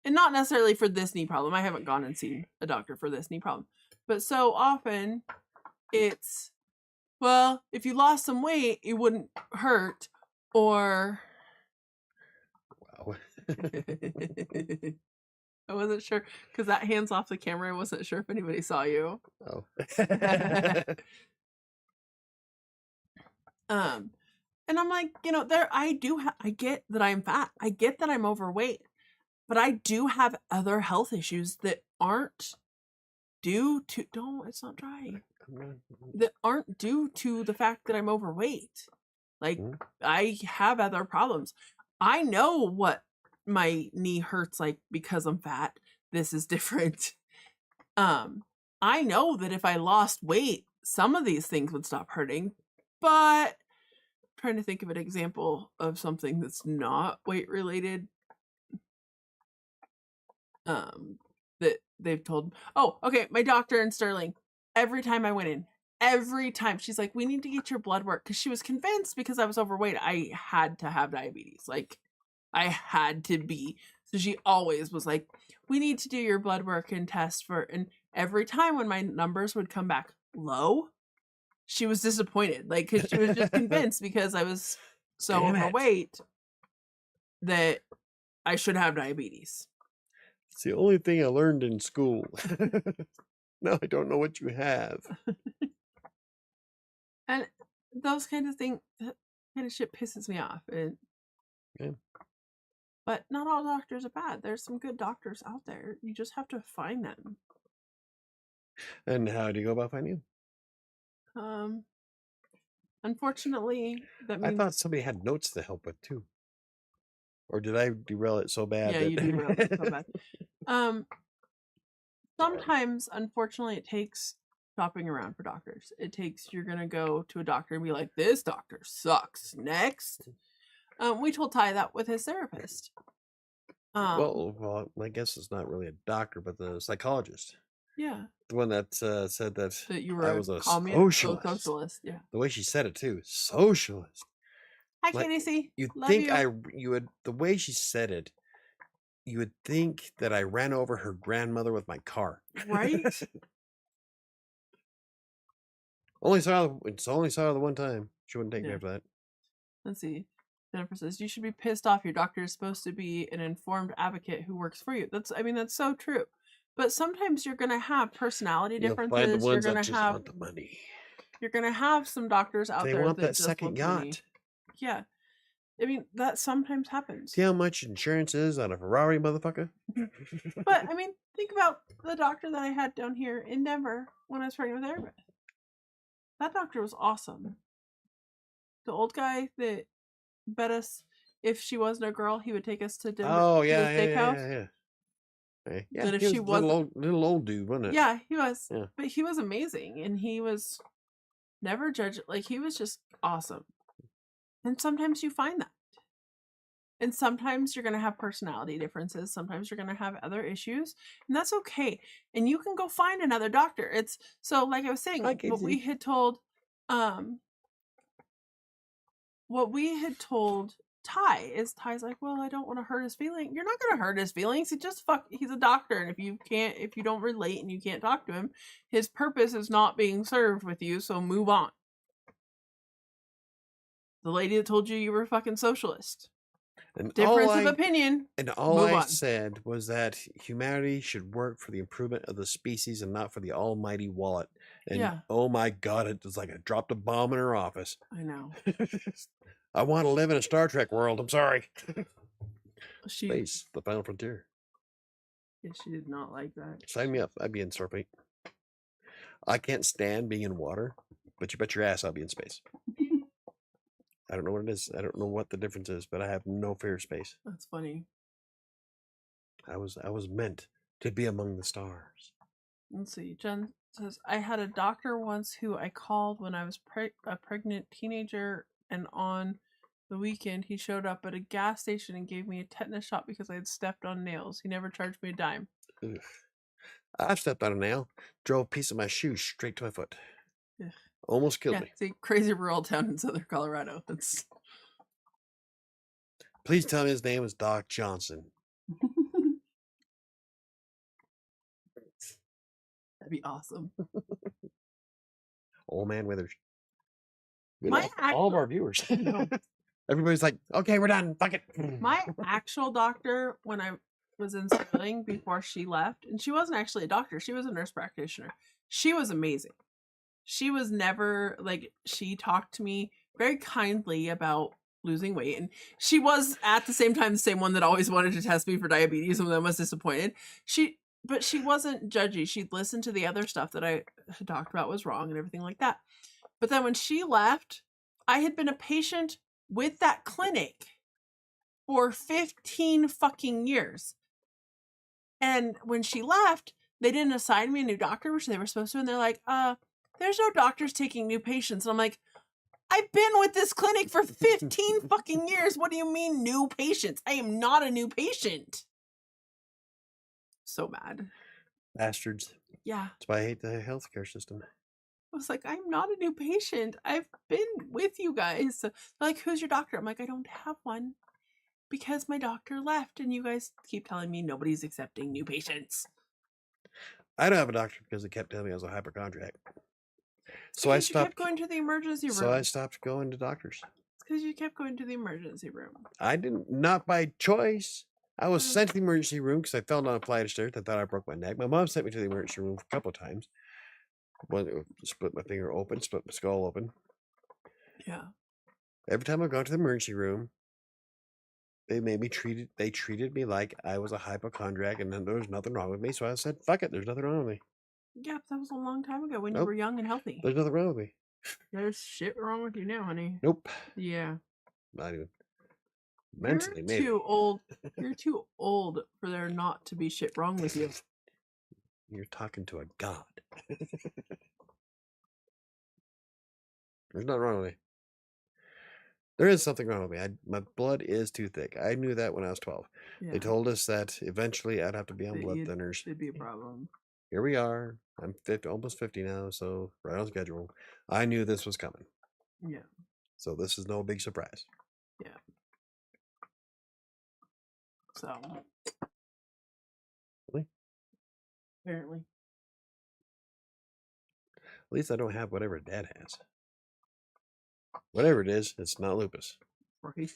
and not necessarily for this knee problem. I haven't gone and seen a doctor for this knee problem. But so often it's, well, if you lost some weight, it wouldn't hurt, or... Wow. I wasn't sure, because that hand's off the camera. I wasn't sure if anybody saw you. Oh. And I'm like, I get that I'm fat. I get that I'm overweight. But I do have other health issues that aren't due to... it's not dry. That aren't due to the fact that I'm overweight. Like, I have other problems. I know what my knee hurts like because I'm fat. This is different. I know that if I lost weight, some of these things would stop hurting. But I'm trying to think of an example of something that's not weight related. That they've told. Oh, okay. My doctor in Sterling, every time I went in, every time she's like, we need to get your blood work, because she was convinced because I was overweight I had to have diabetes. Like, I had to be. So she always was like, we need to do your blood work and test for... And every time when my numbers would come back low, she was disappointed. Like, because she was just convinced because I was so overweight that I should have diabetes. It's the only thing I learned in school. Now I don't know what you have. And those kind of things, that kind of shit pisses me off. Yeah. But not all doctors are bad. There's some good doctors out there. You just have to find them. And how do you go about finding them? Unfortunately, that means... I thought somebody had notes to help with too. Or did I derail it so bad? Yeah, you derailed it so bad. Sometimes, unfortunately, it takes shopping around for doctors. It takes, you're going to go to a doctor and be like, this doctor sucks. Next. We told Ty that with his therapist. Well, I guess it's not really a doctor, but the psychologist. Yeah. The one that said that you were I was a socialist. Yeah. The way she said it too, socialist. Hi, Casey. You'd Love think you would, the way she said it, you would think that I ran over her grandmother with my car. Right? Only saw her the one time. She wouldn't take me Yeah. after that. Let's see. Jennifer says you should be pissed off. Your doctor is supposed to be an informed advocate who works for you. That's so true. But sometimes you're gonna have personality You'll find the differences. ones that just want the money. You're gonna have some doctors out They there want that that just second want the money. yacht. Yeah. I mean, that sometimes happens. See how much insurance is on a Ferrari, motherfucker? But I mean, think about the doctor that I had down here in Denver when I was pregnant with Erebeth. That doctor was awesome. The old guy that bet us if she wasn't a girl, he would take us to Denver Oh to yeah, the steakhouse. Yeah, That if he she was wasn't, little old dude, wasn't it? yeah, he was. Yeah. But he was amazing, and he was never judged. Like he was just awesome. And sometimes you find that. And sometimes you're going to have personality differences. Sometimes you're going to have other issues, and that's okay. And you can go find another doctor. It's so, like I was saying, Hi, what we Casey. had told, what we had told Ty is Ty's like, well, I don't want to hurt his feelings. You're not going to hurt his feelings. He's a doctor, and if you don't relate and you can't talk to him, his purpose is not being served with you. So move on. The lady that told you were a fucking socialist. And Difference of opinion. And all Move I on. said was that humanity should work for the improvement of the species and not for the almighty wallet. And Yeah. oh my God, it was like I dropped a bomb in her office. I know. I want to live in a Star Trek world. I'm sorry. She Space, the final frontier. Yeah, she did not like that. Sign me up. I'd be in Starfleet. I can't stand being in water, but you bet your ass I'll be in space. I don't know what it is. I don't know what the difference is, but I have no fear of space. That's funny. I was meant to be among the stars. Let's see. Jen says, I had a doctor once who I called when I was a pregnant teenager, and on the weekend he showed up at a gas station and gave me a tetanus shot because I had stepped on nails. He never charged me a dime. Ugh. I stepped on a nail, drove a piece of my shoe straight to my foot. Ugh. Almost killed me. See, crazy rural town in southern Colorado. That's. Please tell me his name was Doc Johnson. That'd be awesome. Old Man Withers. All of our viewers. Everybody's like, okay, we're done. Fuck it. My actual doctor, when I was in schooling before she left, and she wasn't actually a doctor, she was a nurse practitioner. She was amazing. She was never like, she talked to me very kindly about losing weight, and she was at the same time the same one that always wanted to test me for diabetes, and then was disappointed. But she wasn't judgy. She'd listen to the other stuff that I had talked about was wrong and everything like that. But then when she left, I had been a patient with that clinic for 15 fucking years. And when she left, they didn't assign me a new doctor, which they were supposed to. And they're like, there's no doctors taking new patients. And I'm like, I've been with this clinic for 15 fucking years. What do you mean new patients? I am not a new patient. So mad. Bastards. Yeah. That's why I hate the healthcare system. I was like, I'm not a new patient. I've been with you guys. They're like, who's your doctor? I'm like, I don't have one because my doctor left, and you guys keep telling me nobody's accepting new patients. I don't have a doctor because they kept telling me I was a hypochondriac. So I stopped. You kept going to the emergency room. So I stopped going to doctors. It's because you kept going to the emergency room. I didn't, not by choice. I was sent to the emergency room because I fell down a flight of stairs. I thought I broke my neck. My mom sent me to the emergency room a couple of times. Split my finger open, split my skull open. Yeah. Every time I've gone to the emergency room, they treated me like I was a hypochondriac and then there was nothing wrong with me. So I said, fuck it, there's nothing wrong with me. Yeah, but that was a long time ago when you were young and healthy. There's nothing wrong with me. There's shit wrong with you now, honey. Nope. Yeah. Not even. Mentally, You're maybe. too old. You're too old for there not to be shit wrong with you. You're talking to a god. There's nothing wrong with me. There is something wrong with me. My blood is too thick. I knew that when I was 12. Yeah. They told us that eventually I'd have to be on blood thinners. It'd be a problem. Here we are. I'm almost 50 now, so right on schedule. I knew this was coming. Yeah. So this is no big surprise. Yeah. So. Really? Apparently. least I don't have whatever Dad has. Whatever it is, it's not lupus. Right.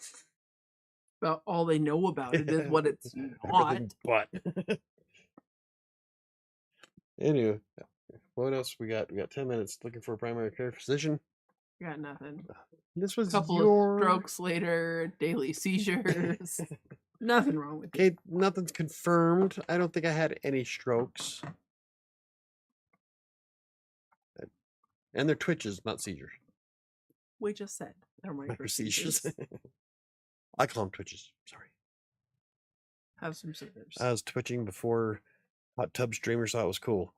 About all they know about it is what it's not. Everything but. Anyway, what else we got? We got 10 minutes looking for a primary care physician. Got nothing. This was Couple your... of strokes later, daily seizures. Nothing wrong with it. Okay, nothing's confirmed. I don't think I had any strokes. And they're twitches, not seizures. We just said they're micro Seizures. seizures. I call them twitches. Sorry. Have some scissors. I was twitching before hot tub streamers thought it was cool.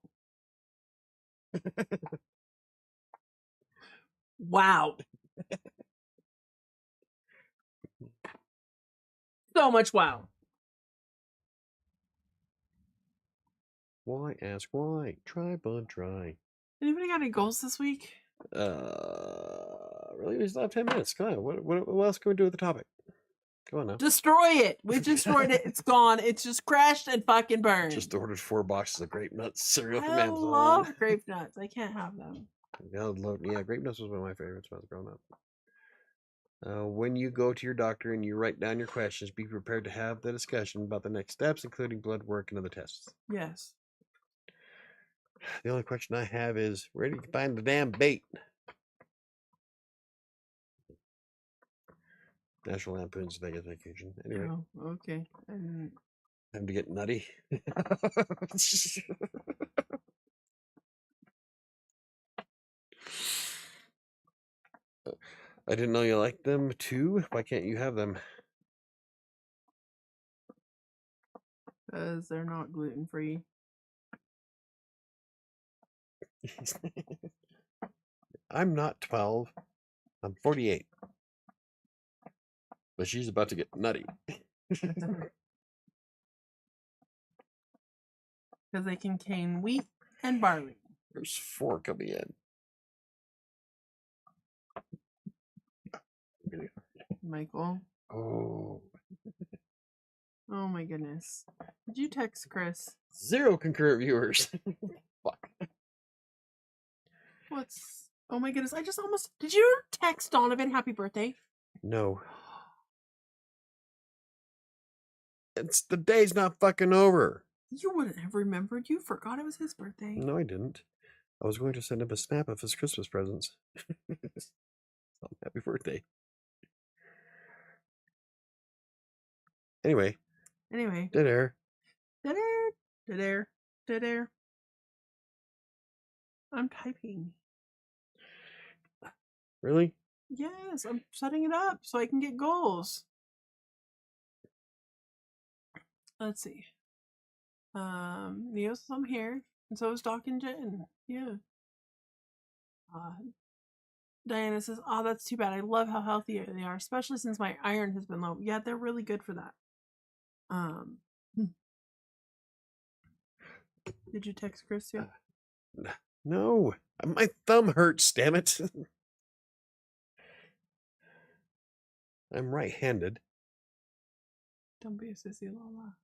Wow. So much wow. Why ask why? Try bud try. Anybody got any goals this week? Really? We still have 10 minutes. Come on. What else can we do with the topic? Come on now. Destroy it. We destroyed it. It's gone. It's just crashed and fucking burned. Just ordered 4 boxes of grape nuts cereal from I Amazon. love grape nuts. I can't have them. Yeah, grape nuts was one of my favorites when I was growing up. When you go to your doctor and you write down your questions, be prepared to have the discussion about the next steps, including blood work and other tests. Yes. The only question I have is, where did you find the damn bait? National Lampoon's Vegas Vacation. Anyway. Oh, okay. Time to get nutty. I didn't know you liked them too. Why can't you have them? Because they're not gluten free. I'm not 12. I'm 48. But she's about to get nutty. Because they contain wheat and barley. There's 4 coming in. Michael. Oh. Oh my goodness. Did you text Chris? 0 concurrent viewers. Fuck. What's... Oh my goodness. I just almost... Did you text Donovan happy birthday? No. It's the day's not fucking over. You wouldn't have remembered. You forgot it was his birthday. No, I didn't. I was going to send him a snap of his Christmas presents. Happy birthday. Anyway. Dead air. Dead air. Dead air. Dead air. I'm typing. Really? Yes, I'm setting it up so I can get goals. Let's see. Neo's some here, and so is Doc and Jen. Yeah. Diana says, "Oh, that's too bad. I love how healthy they are, especially since my iron has been low." Yeah, they're really good for that. Did you text Chris yet? No. My thumb hurts, damn it. I'm right-handed. Don't be a sissy, Lola.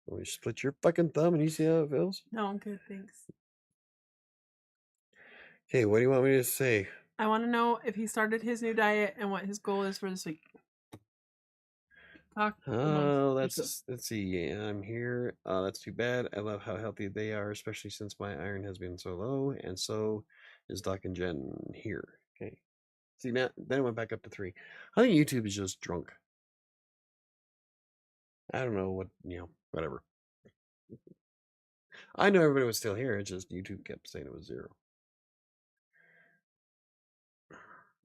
Well, you split your fucking thumb and you see how it feels? No, I'm good, thanks. Okay, what do you want me to say? I want to know if he started his new diet and what his goal is for this week. Let's see. I'm here. That's too bad. I love how healthy they are, especially since my iron has been so low, and so is Doc and Jen here. Okay. See, now then it went back up to 3. I think YouTube is just drunk. I don't know what, whatever. I know everybody was still here. It's just YouTube kept saying it was 0.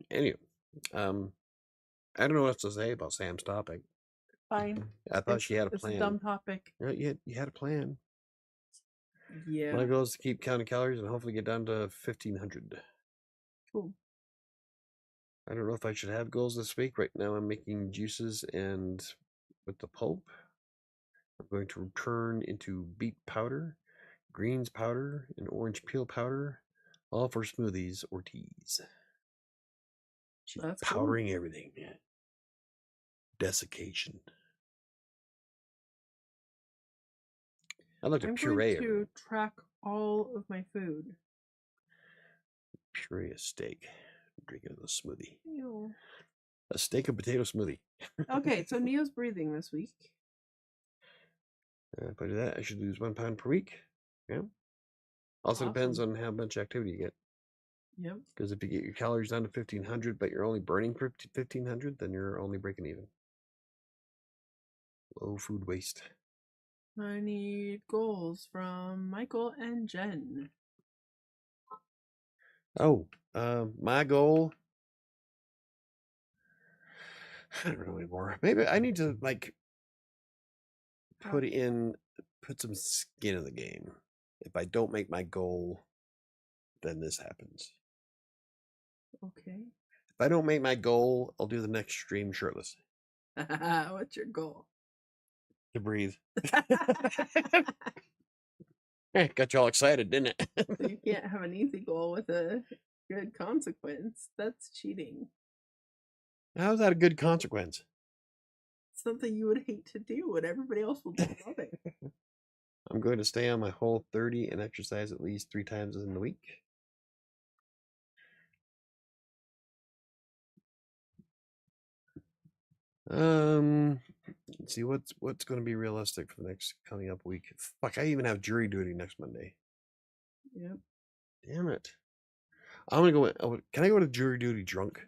Anyway, I don't know what else to say about Sam's topic. Fine. I thought she had a plan. It's a dumb topic. You had a plan. Yeah. My goal is to keep counting calories and hopefully get down to 1,500. Cool. I don't know if I should have goals this week. Right now I'm making juices and with the pulp. I'm going to turn into beet powder, greens powder, and orange peel powder, all for smoothies or teas. She's powdering everything. Desiccation. I like to I'm going puree to everything. track all of my food. Puree a steak. Drink it as a smoothie. Ew. A steak and potato smoothie. Okay, so Neo's breathing this week. If I do that, I should lose 1 pound per week. Yeah. Also depends Awesome. on how much activity you get. Yep. Because if you get your calories down to 1500, but you're only burning 1500, then you're only breaking even. Low food waste. I need goals from Michael and Jen. Oh, my goal. I don't know anymore. Maybe I need to like put some skin in the game. If I don't make my goal, then this happens. Okay. If I don't make my goal, I'll do the next stream shirtless What's your goal? to breathe. Got you all excited, didn't it? You can't have an easy goal with a good consequence. That's cheating. How's that a good consequence? Something you would hate to do, and everybody else will love it. I'm going to stay on my whole 30 and exercise at least 3 times in the week. Let's see what's going to be realistic for the next coming up week. Fuck, I even have jury duty next Monday. Yep. Damn it. I'm gonna go. Can I go to jury duty drunk?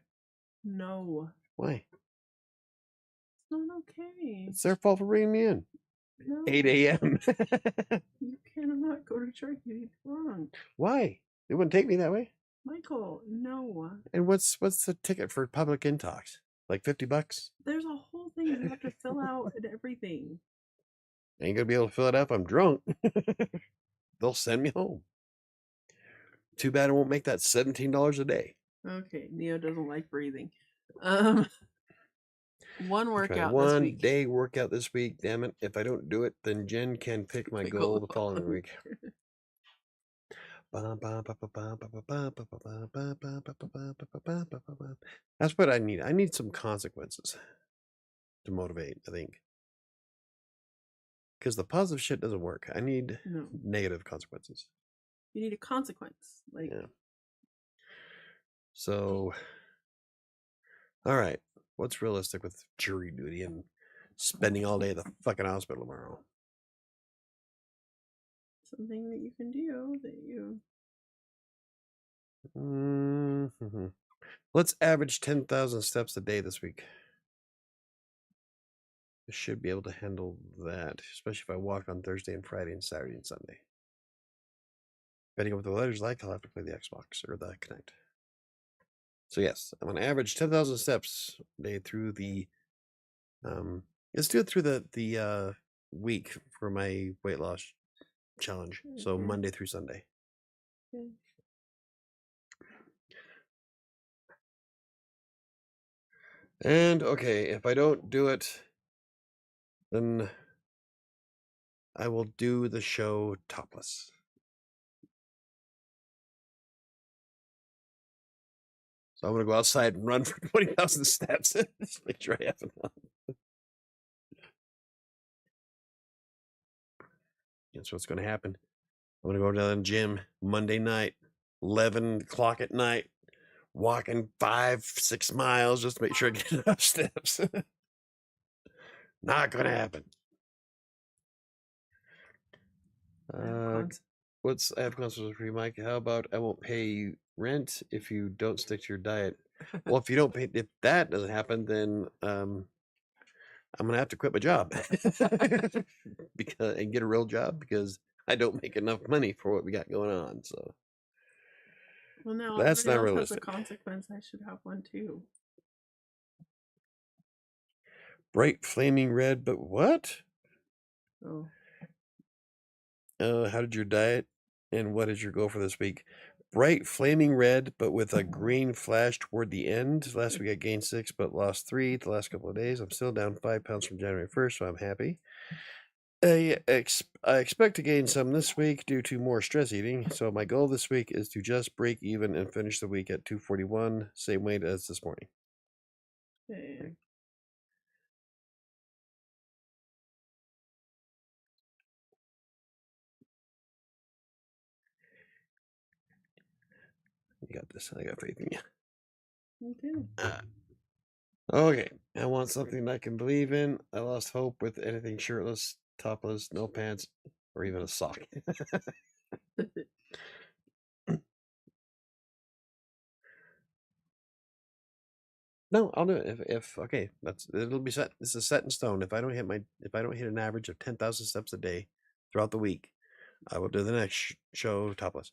No. Why? It's not okay. It's their fault for bringing me in. No. 8 a.m. You cannot go to church. You need drunk. Why? They wouldn't take me that way. Michael, no. And what's the ticket for public intox? Like $50? There's a whole thing you have to fill out and everything. I ain't gonna be able to fill it up. I'm drunk. They'll send me home. Too bad I won't make that $17 a day. Okay, Neo doesn't like breathing. One workout this One week. day workout this week. Damn it! If I don't do it, then Jen can pick my goal the following week. That's what I need. I need some consequences to motivate, I think. Because the positive shit doesn't work. I need negative consequences. You need a consequence. Like, yeah. So, all right. What's realistic with jury duty and spending all day at the fucking hospital tomorrow? Something that you can do that you. Mm-hmm. Let's average 10,000 steps a day this week. I should be able to handle that, especially if I walk on Thursday and Friday and Saturday and Sunday. Depending on what the weather's like, I'll have to play the Xbox or the Kinect. So yes, I'm on average 10,000 steps a day through the. Let's do it through the week for my weight loss challenge. So Monday through Sunday. Okay. And okay, if I don't do it, then I will do the show topless. So I'm gonna go outside and run for 20,000 steps. Just make sure I have enough. Guess what's gonna happen? I'm gonna go down to the gym Monday night, 11 o'clock at night, walking 5-6 miles just to make sure I get enough steps. Not gonna happen. What's I have consequences for you, Mike? How about I won't pay you rent if you don't stick to your diet? Well, if you don't pay, if that doesn't happen, then I'm gonna have to quit my job and get a real job because I don't make enough money for what we got going on. So, well, now that's not everybody else realistic. has a consequence. I should have one too. Bright flaming red, but what? Oh. How did your diet and what is your goal for this week? Bright flaming red, but with a green flash toward the end. Last week I gained 6, but lost 3 the last couple of days. I'm still down 5 pounds from January 1st, so I'm happy. I expect to gain some this week due to more stress eating. So my goal this week is to just break even and finish the week at 241, same weight as this morning. Okay. You got this. I got faith in you. Okay. Okay. I want something I can believe in. I lost hope with anything shirtless, topless, no pants, or even a sock. No, I'll do it. If okay, it'll be set. This is set in stone. If I don't hit an average of 10,000 steps a day throughout the week, I will do the next show topless.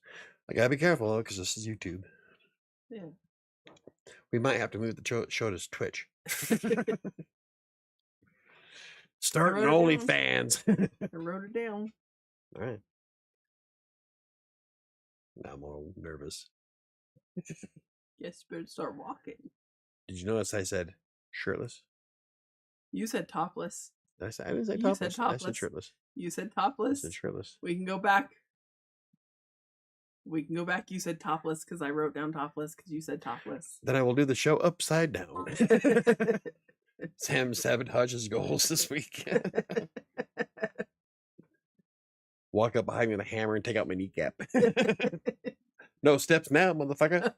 I gotta be careful because this is YouTube. Yeah. We might have to move the show to Twitch. Start an wrote it down. OnlyFans. I wrote it down. All right. Now I'm all nervous. Guess you better start walking. Did you notice I said shirtless? You said topless. I didn't say You topless. said I said topless. shirtless. You said I topless. said shirtless. We can go back. You said topless because I wrote down topless because you said topless. Then I will do the show upside down. Sam sabotages goals this week. Walk up behind me with a hammer and take out my kneecap. No steps now, motherfucker.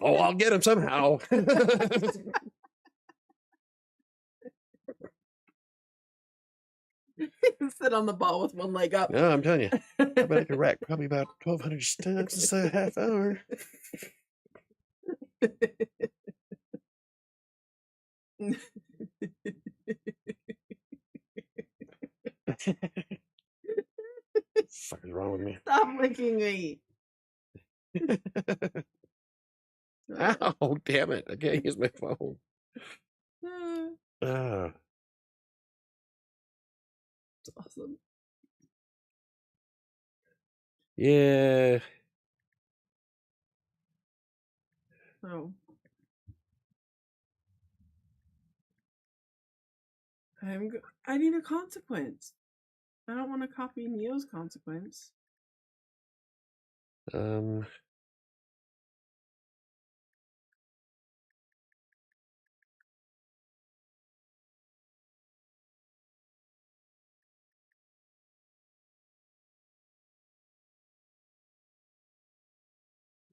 Oh, I'll get him somehow. Sit on the ball with one leg up. No, I'm telling you. I'll be like a wreck. Probably about 1,200 steps inside a half hour. Fuck is wrong with me? Stop licking me. Ow, damn it. I can't use my phone. It's awesome. Yeah. Oh. I need a consequence. I don't want to copy Neo's consequence.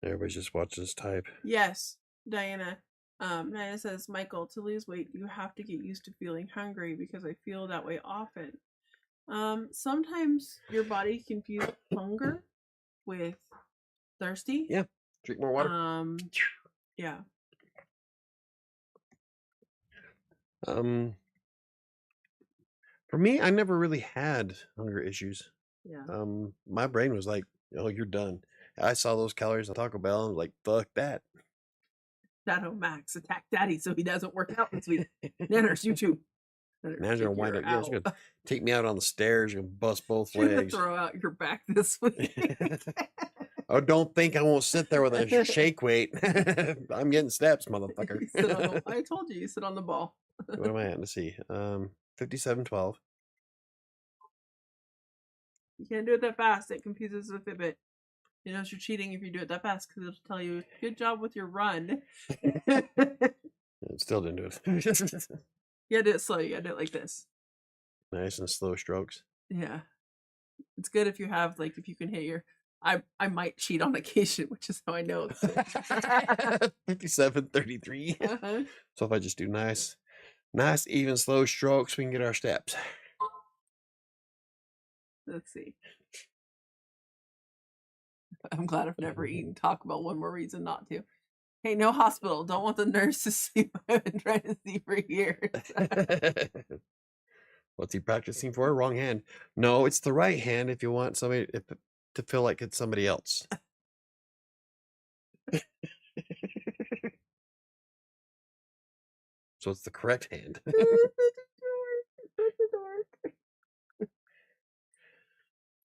Everybody's just watching us type. Yes, Diana. Diana says, Michael, to lose weight, you have to get used to feeling hungry because I feel that way often. Sometimes your body confuses hunger with thirsty. Yeah. Drink more water. Yeah. For me, I never really had hunger issues. Yeah. My brain was like, "Oh, you're done." I saw those calories on Taco Bell and was like, "Fuck that." Shadow Max attack Daddy so he doesn't work out this week. Nanners, you too. Now he's gonna wind up. Yeah, he's gonna take me out on the stairs. Gonna bust both legs. Throw out your back this week. Oh, don't think I won't sit there with a shake weight. I'm getting steps, motherfucker. I told you sit on the ball. What am I at? Let's see. 57:12. You can't do it that fast. It confuses the Fitbit. You know you're cheating if you do it that fast because it'll tell you, good job with your run. It still didn't do it. You gotta do it slow. You gotta do it like this. Nice and slow strokes. Yeah. It's good if you have, like, if you can hit your... I might cheat on occasion, which is how I know. 57:33. So if I just do nice, even, slow strokes, we can get our steps. Let's see. I'm glad I've never eaten Taco Bell. One more reason not to. Hey, no hospital. Don't want the nurse to see what I've been trying to see for years. What's he practicing for? Wrong hand. No, it's the right hand if you want somebody to feel like it's somebody else. So it's the correct hand.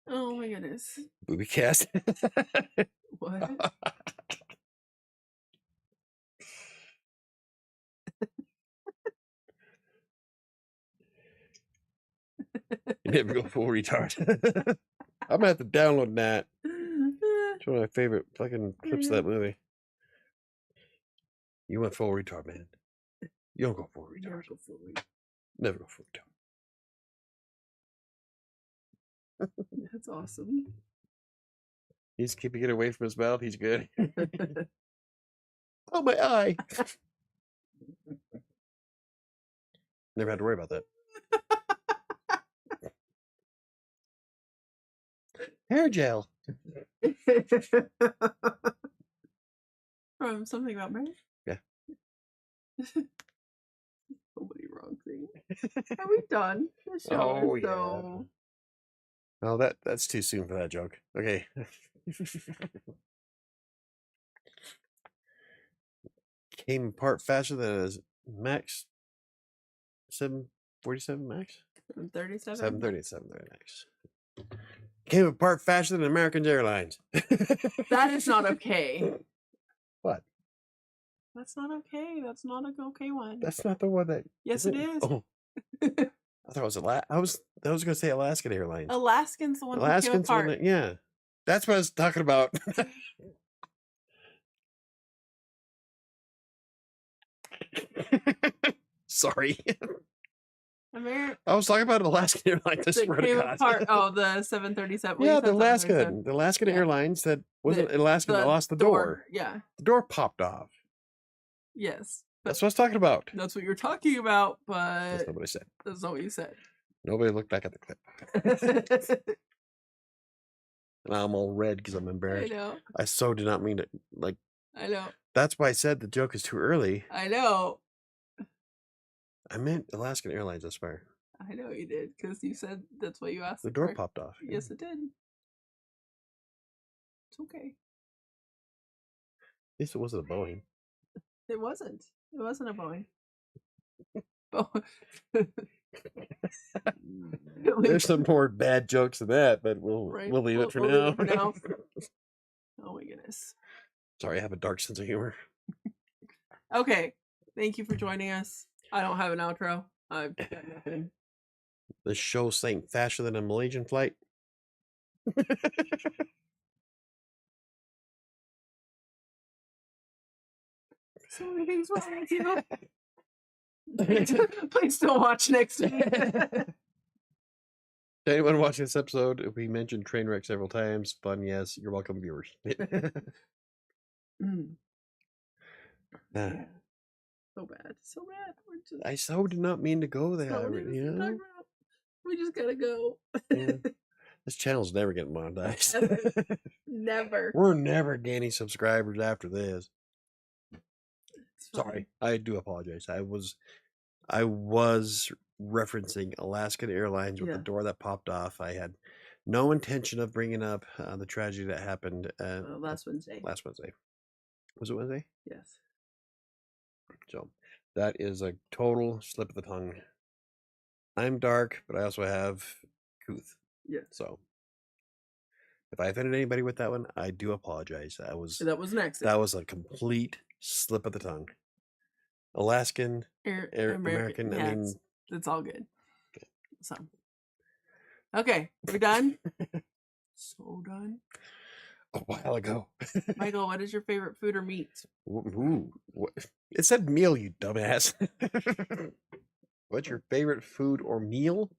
Oh my goodness. Booby cast. What? You never go full retard. I'm gonna have to download that. It's one of my favorite fucking clips of that movie. You went full retard, man. You don't go full retard. Never go full retard. Never go full retard. That's awesome. He's keeping it away from his mouth. He's good. Oh, my eye. Never had to worry about that. Hair gel. From Something About Mary? Yeah. Nobody wrong thing. Are we done? The show Oh, is so... Oh, that's too soon for that joke. Okay. Came apart faster than a Max 747 Max? 37? 737 Max. Came apart faster than American Airlines. That is not okay. What? That's not okay. That's not an okay one. That's not the one that. Yes, it is. Oh. I thought it was I was gonna say Alaskan Airlines. Alaskan's the one who came Alaskan's the one apart. that, yeah. That's what I was talking about. Sorry. I was talking about Alaskan Airlines. I swear to God. Apart. Oh, the 737. Well, Yeah, you the said Alaskan Yeah. Airlines that wasn't Alaskan that lost the door. Yeah. The door popped off. Yes. That's what I was talking about. That's what you're talking about, but That's not what I said. that's not what you said. Nobody looked back at the clip. And I'm all red because I'm embarrassed. I know. I so did not mean to. Like, I know. that's why I said the joke is too early. I know. I meant Alaskan Airlines, I swear. I know you did, because you said that's what you asked. The door popped off. Yes, it did. It's okay. At least it wasn't a Boeing. It wasn't. It wasn't a Boeing. There's some more bad jokes than that, but we'll leave it for now. Oh my goodness. Sorry, I have a dark sense of humor. Okay. Thank you for joining us. I don't have an outro. I've got nothing. The show sank faster than a Malaysian flight. So many things wrong with you. Please don't watch next week. To anyone watching this episode, we mentioned Trainwreck several times. Fun, yes. You're welcome, viewers. Yeah. So bad. So bad. I so did not mean to go there. You know? We just gotta go. Yeah. This channel's never getting monetized. Never. We're never gaining subscribers after this. Sorry, I do apologize. I was referencing Alaskan Airlines with the door that popped off. I had no intention of bringing up the tragedy that happened last Wednesday. Last Wednesday. Was it Wednesday? Yes. So that is a total slip of the tongue. I'm dark, but I also have couth. Yeah. So if I offended anybody with that one, I do apologize. That was an accident. That was a complete slip of the tongue. Alaskan, American. Yeah, I mean, it's all good. Okay. So, okay, we're done. So done. A while ago. Michael, what is your favorite food or meat? Ooh, it said meal, you dumbass. What's your favorite food or meal?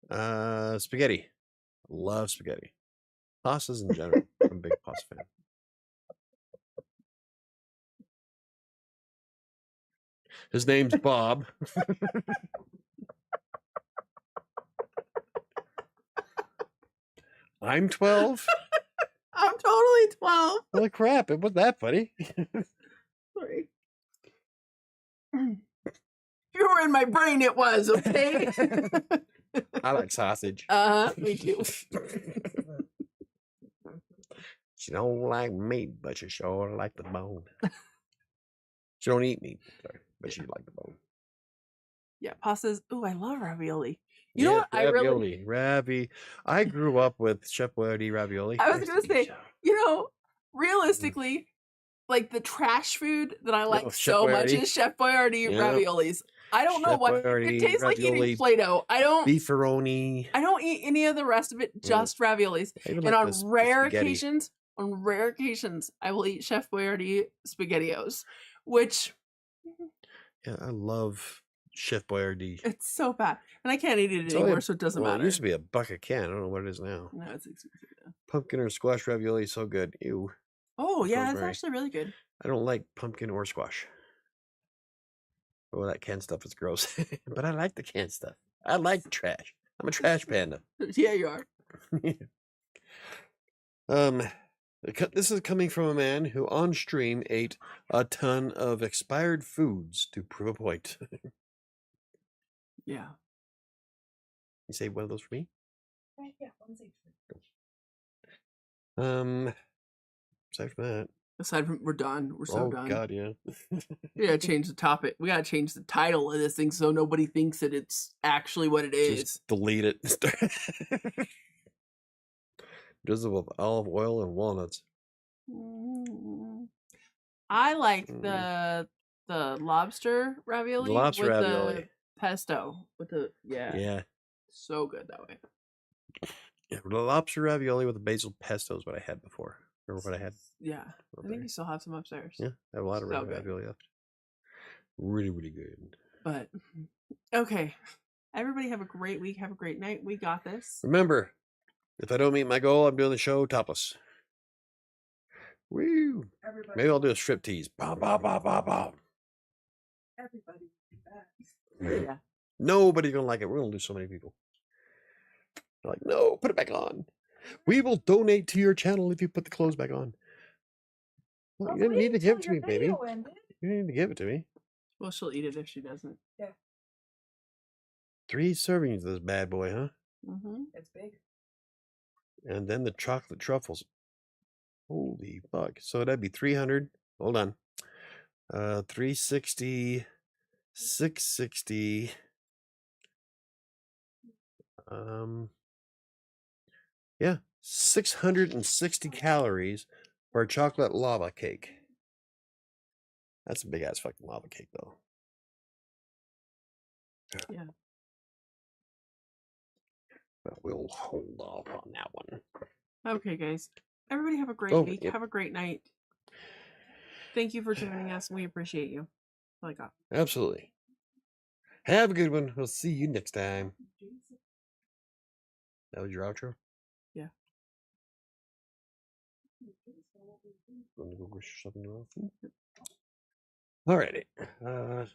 Spaghetti. Love spaghetti. Pastas in general. I'm a big pasta fan. His name's Bob. I'm 12. I'm totally 12. Holy crap, it wasn't that funny. Sorry. If you were in my brain, it was, okay? I like sausage. Me too. She don't like meat, but she sure like the bone. She don't eat meat, sorry, but she like the bone. Yeah, pastas. Oh, I love ravioli. You know what? Ravioli. I grew up with Chef Boyardee ravioli. I was going to say, realistically, like the trash food that I like so much is Chef Boyardee raviolis. I don't know what it tastes like eating Play-Doh. Beefaroni. I don't eat any of the rest of it, just raviolis. And like on rare occasions, I will eat Chef Boyardee SpaghettiOs, which yeah, I love Chef Boyardee. It's so bad. And I can't eat it It's only anymore, so it doesn't well, matter. it used to be a buck a can. I don't know what it is now. No, it's expensive now. Pumpkin or squash ravioli, so good. Ew. Oh, With yeah, it's rosemary. actually really good. I don't like pumpkin or squash. Oh, that canned stuff is gross. But I like the canned stuff. I like trash. I'm a trash panda. Yeah, you are. This is coming from a man who on stream ate a ton of expired foods to prove a point. Yeah. You say one of those for me? Yeah, one's each. Aside from that, Aside from we're done. We're so done. God, yeah. We gotta change the topic. We gotta change the title of this thing so nobody thinks that it's actually what it is. Just delete it. Drizzle with olive oil and walnuts. I like the lobster ravioli The lobster with ravioli. the pesto. With the Yeah. So good that way. Yeah, the lobster ravioli with the basil pesto is what I had before. Remember what I had? Yeah. I think you still have some upstairs. Yeah, I have a lot of So good. ravioli left. Really, really good. But okay. Everybody have a great week. Have a great night. We got this. Remember, if I don't meet my goal, I'm doing the show topless. Woo! Everybody. Maybe I'll do a strip tease. Bah, bah, bah, bah, bah. Everybody do that. Yeah. Nobody's gonna like it. We're gonna lose so many people. They're like, no, put it back on. We will donate to your channel if you put the clothes back on. Well, you didn't need to give it to me, baby. You didn't need to give it to me. Well, she'll eat it if she doesn't. Yeah. 3 servings of this bad boy, huh? Mm-hmm. It's big. And then the chocolate truffles. Holy fuck. So that'd be 300. Hold on. 360, 660. Yeah, 660 calories for a chocolate lava cake. That's a big ass fucking lava cake, though. Yeah. But we'll hold off on that one. Okay, guys. Everybody have a great week. Yep. Have a great night. Thank you for joining us. We appreciate you. That's all I got. Absolutely. Have a good one. We'll see you next time. That was your outro? Yeah. Want to go wish yourself in the mouth? Alrighty.